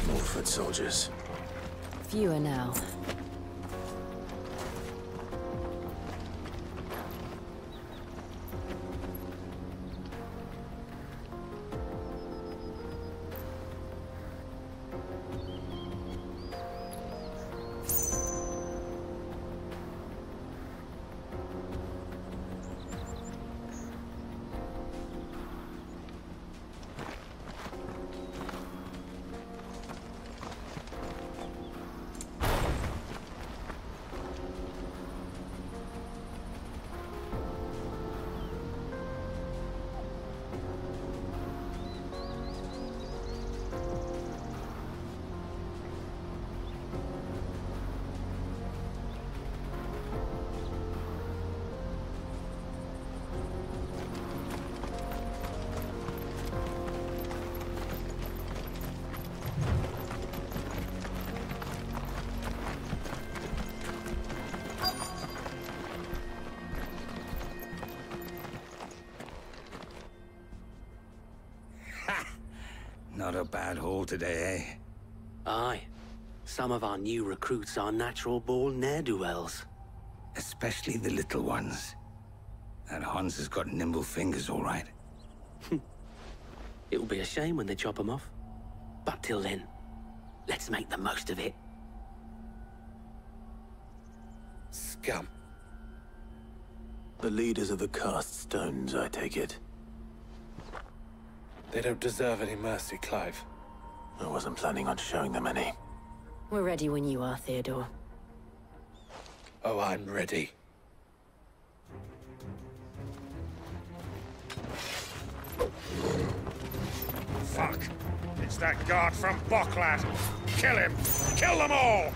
More foot soldiers. Fewer now. Not a bad haul today, eh? Aye. Some of our new recruits are natural-born ne'er-do-wells. Especially the little ones. That Hans has got nimble fingers, all right. It'll be a shame when they chop them off. But till then, let's make the most of it. Scum. The leaders of the cast stones, I take it. They don't deserve any mercy, Clive. I wasn't planning on showing them any. We're ready when you are, Theodore. Oh, I'm ready. Fuck! It's that guard from Bocklad! Kill him! Kill them all!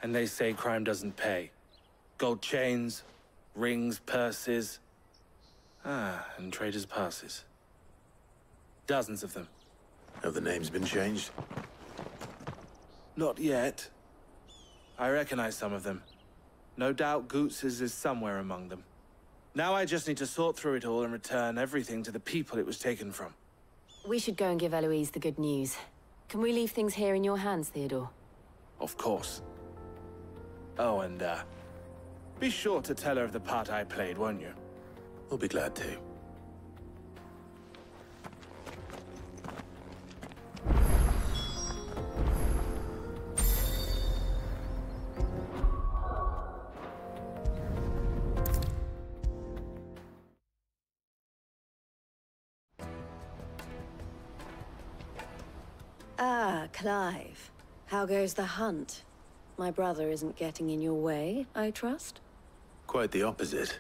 And they say crime doesn't pay. Gold chains, rings, purses. And traders' passes. Dozens of them. Have the names been changed? Not yet. I recognize some of them. No doubt Goots's is somewhere among them. Now I just need to sort through it all and return everything to the people it was taken from. We should go and give Eloise the good news. Can we leave things here in your hands, Theodore? Of course. Oh, and, be sure to tell her of the part I played, won't you? We'll be glad to. Ah, Clive. How goes the hunt? My brother isn't getting in your way, I trust? Quite the opposite.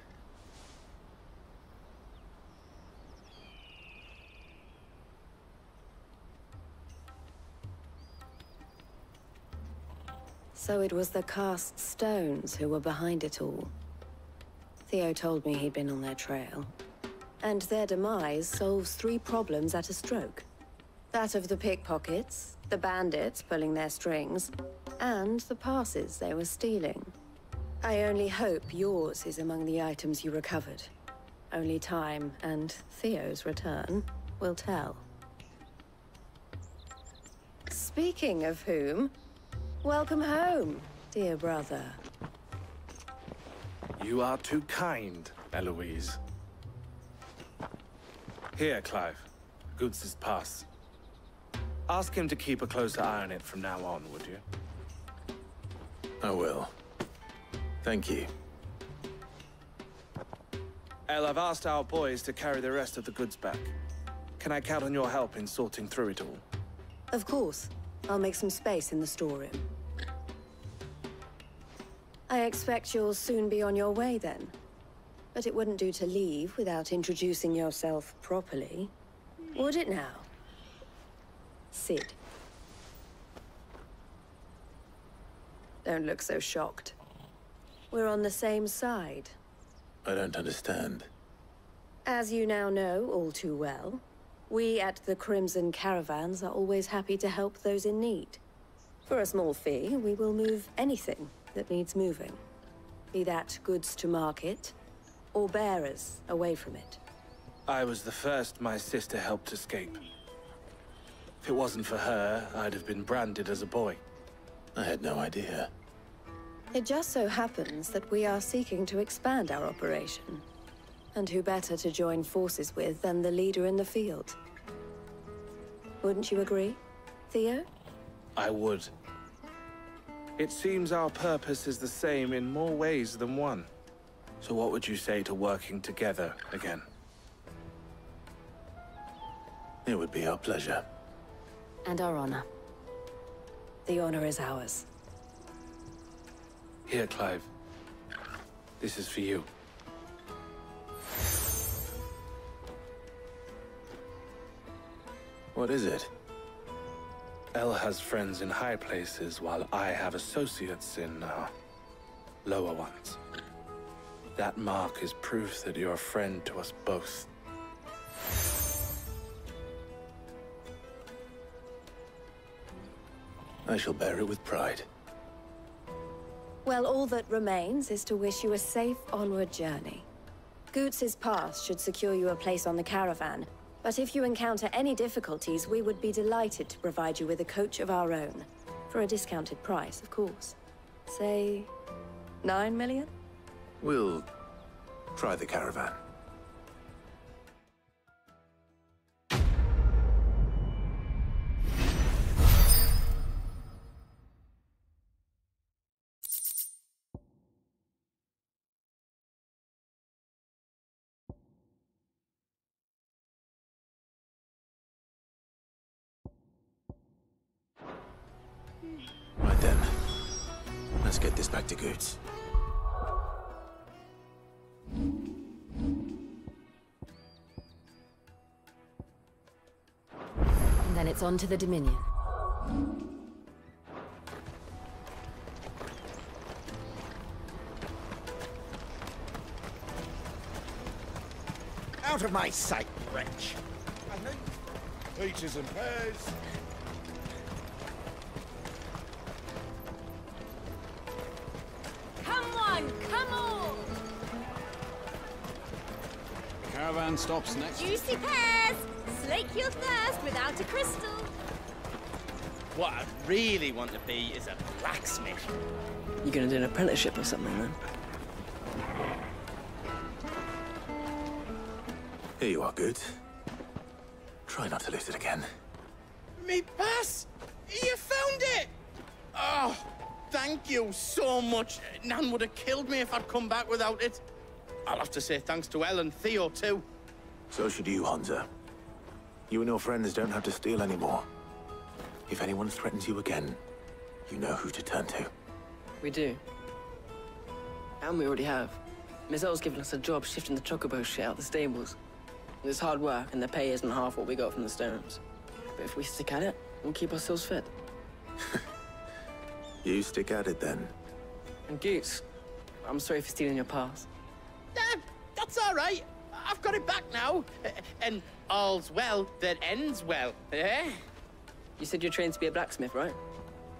So it was the cast stones who were behind it all. Theo told me he'd been on their trail. And their demise solves 3 problems at a stroke. That of the pickpockets, the bandits pulling their strings, and the passes they were stealing. I only hope yours is among the items you recovered. Only time and Theo's return will tell. Speaking of whom, welcome home, dear brother. You are too kind, Eloise. Here, Clive. Goots's pass. Ask him to keep a closer eye on it from now on, would you? I will. Thank you. El, I've asked our boys to carry the rest of the goods back. Can I count on your help in sorting through it all? Of course. I'll make some space in the storeroom. I expect you'll soon be on your way then. But it wouldn't do to leave without introducing yourself properly. Would it now? Sid. Don't look so shocked. We're on the same side. I don't understand. As you now know all too well, we at the Crimson Caravans are always happy to help those in need. For a small fee, we will move anything that needs moving. Be that goods to market, or bearers away from it. I was the first my sister helped escape. If it wasn't for her, I'd have been branded as a boy. I had no idea. It just so happens that we are seeking to expand our operation. And who better to join forces with than the leader in the field? Wouldn't you agree, Theo? I would. It seems our purpose is the same in more ways than one. So what would you say to working together again? It would be our pleasure. And our honor. The honor is ours. Here, Clive. This is for you. What is it? El has friends in high places, while I have associates in, lower ones. That mark is proof that you're a friend to us both. I shall bear it with pride. Well, all that remains is to wish you a safe onward journey. Goots's pass should secure you a place on the caravan, but if you encounter any difficulties, we would be delighted to provide you with a coach of our own. For a discounted price, of course. Say, 9 million? We'll try the caravan. Right then. Let's get this back to Goots. And then it's on to the Dominion. Out of my sight, wretch! I know you... Peaches and pears. Come on, come on! The caravan stops next. Juicy pears! Slake your thirst without a crystal. What I really want to be is a blacksmith. You gonna do an apprenticeship or something, then? Here you are, Good. Try not to lose it again. Me pass! You found it! Oh, thank you so much. Nan would have killed me if I'd come back without it. I'll have to say thanks to Elle and Theo, too. So should you, Hansa. You and your friends don't have to steal anymore. If anyone threatens you again, you know who to turn to. We do. And we already have. Mizelle's given us a job shifting the chocobo shit out the stables. It's hard work, and the pay isn't half what we got from the stones. But if we stick at it, we'll keep ourselves fit. You stick at it, then. And Goose, I'm sorry for stealing your pass. That's all right. I've got it back now. And all's well that ends well, eh? You said you're trained to be a blacksmith, right?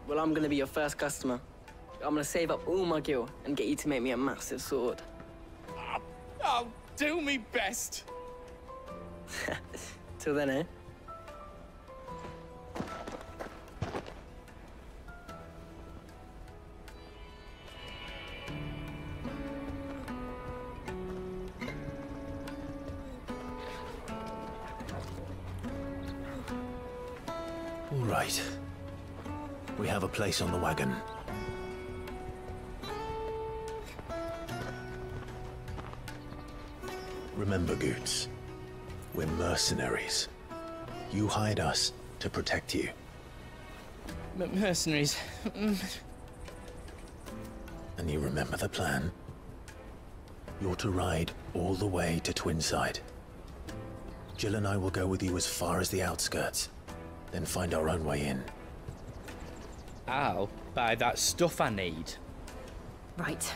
Well, I'm gonna be your first customer. I'm gonna save up all my gil and get you to make me a massive sword. I'll do me best. Till then, eh? All right. We have a place on the wagon. Remember, Goots, we're mercenaries. You hired us to protect you. Mercenaries. And you remember the plan? You're to ride all the way to Twinside. Jill and I will go with you as far as the outskirts, then find our own way in. I'll buy that stuff I need. Right.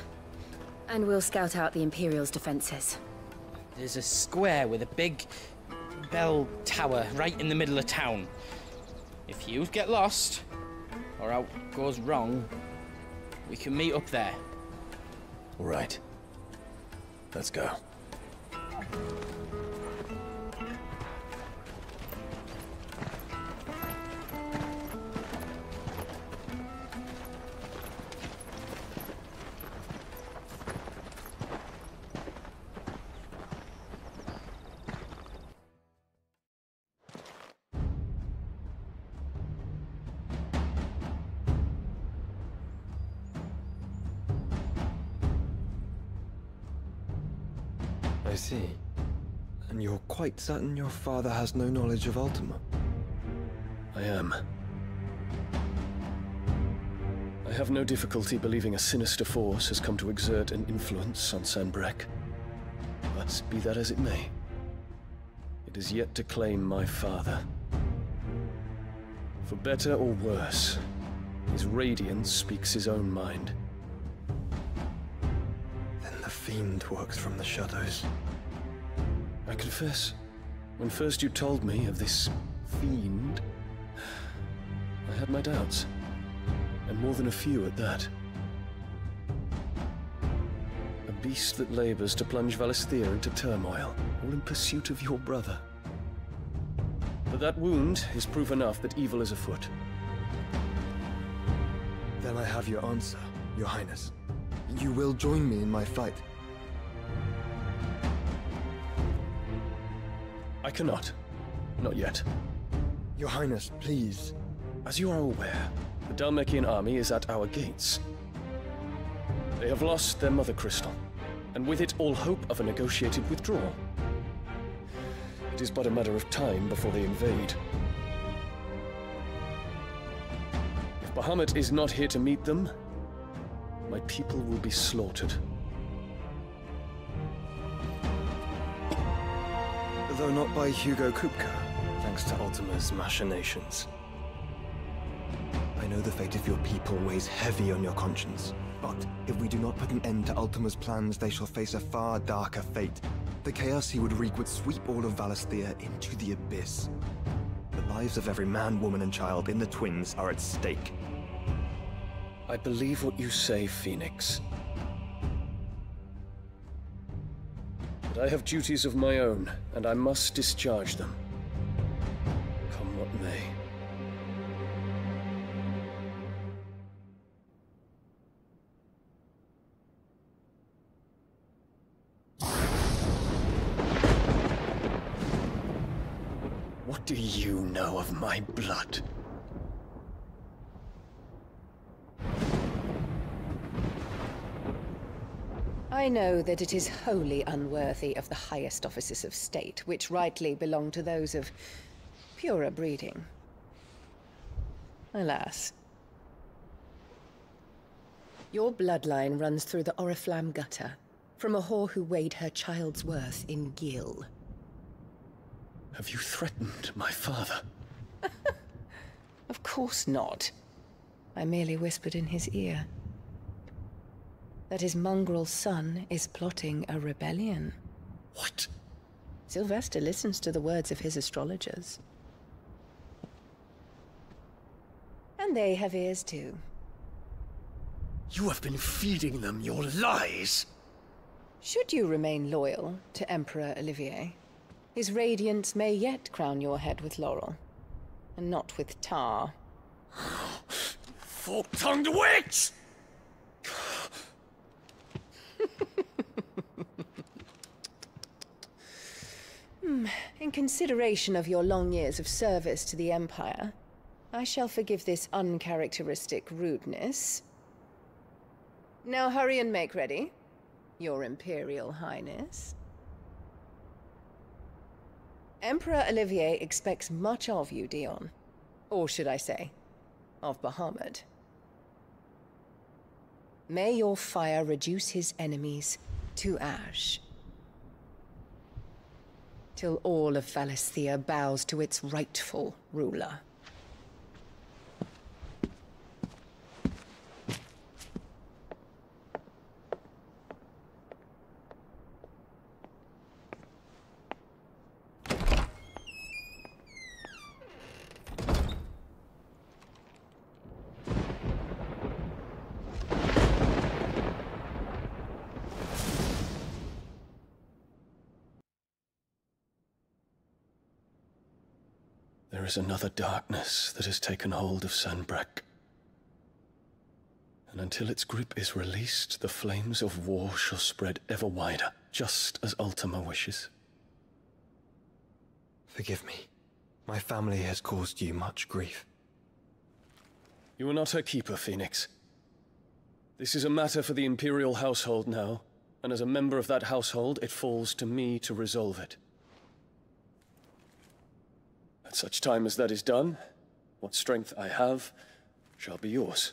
And we'll scout out the Imperial's defenses. There's a square with a big bell tower right in the middle of town. If you get lost, or out goes wrong, we can meet up there. All right. Let's go. I see. And you're quite certain your father has no knowledge of Ultima? I am. I have no difficulty believing a sinister force has come to exert an influence on Sanbreque. But be that as it may, it is yet to claim my father. For better or worse, his radiance speaks his own mind. Then the fiend works from the shadows. I confess, when first you told me of this fiend, I had my doubts, and more than a few at that. A beast that labors to plunge Valisthea into turmoil, all in pursuit of your brother. But that wound is proof enough that evil is afoot. Then I have your answer, Your Highness. You will join me in my fight. I cannot. Not yet. Your Highness, please. As you are aware, the Dhalmekian army is at our gates. They have lost their mother crystal, and with it all hope of a negotiated withdrawal. It is but a matter of time before they invade. If Bahamut is not here to meet them, my people will be slaughtered. Though not by Hugo Kupka, thanks to Ultima's machinations. I know the fate of your people weighs heavy on your conscience, but if we do not put an end to Ultima's plans, they shall face a far darker fate. The chaos he would wreak would sweep all of Valisthea into the abyss. The lives of every man, woman, and child in the Twins are at stake. I believe what you say, Phoenix. But I have duties of my own, and I must discharge them. Come what may. What do you know of my blood? I know that it is wholly unworthy of the highest offices of state, which rightly belong to those of purer breeding. Alas. Your bloodline runs through the Oriflamme gutter, from a whore who weighed her child's worth in gill. Have you threatened my father? Of course not. I merely whispered in his ear that his mongrel son is plotting a rebellion. What? Sylvester listens to the words of his astrologers. And they have ears too. You have been feeding them your lies! Should you remain loyal to Emperor Olivier, his radiance may yet crown your head with laurel, and not with tar. Fork-tongued witch! In consideration of your long years of service to the Empire, I shall forgive this uncharacteristic rudeness. Now hurry and make ready, Your Imperial Highness. Emperor Olivier expects much of you, Dion. Or should I say, of Bahamut. May your fire reduce his enemies to ash, till all of Valisthea bows to its rightful ruler. There is another darkness that has taken hold of Sanbreque. And until its grip is released, the flames of war shall spread ever wider, just as Ultima wishes. Forgive me. My family has caused you much grief. You are not her keeper, Phoenix. This is a matter for the Imperial household now, and as a member of that household, it falls to me to resolve it. At such time as that is done, what strength I have shall be yours.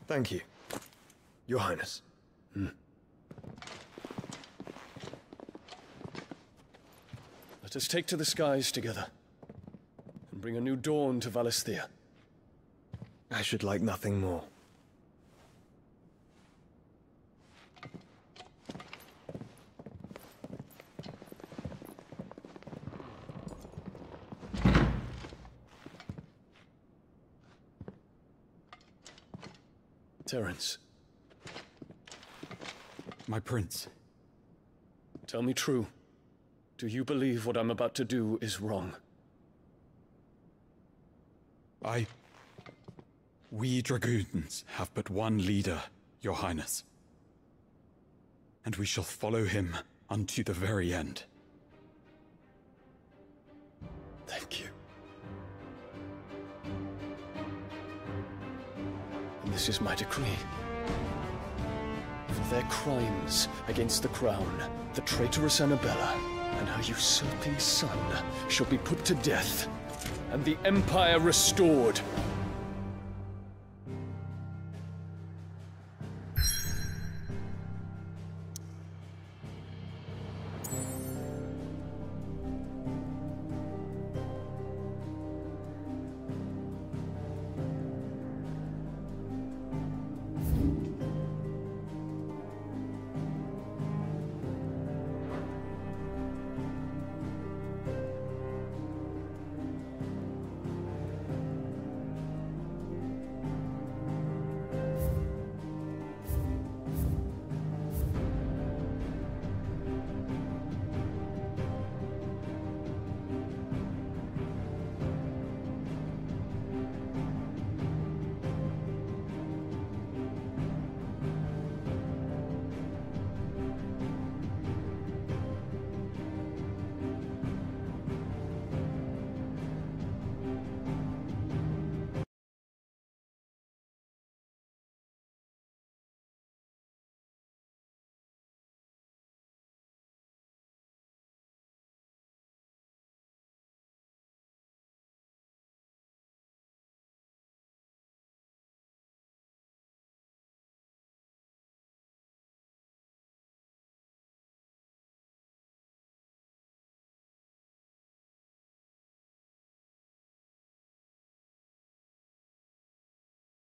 Thank you, Your Highness. Let us take to the skies together, and bring a new dawn to Valisthea. I should like nothing more. Terence. My prince. Tell me true. Do you believe what I'm about to do is wrong? We dragoons have but one leader, Your Highness. And we shall follow him unto the very end. Thank you. And this is my decree. For their crimes against the crown, the traitorous Annabella and her usurping son shall be put to death, and the Empire restored.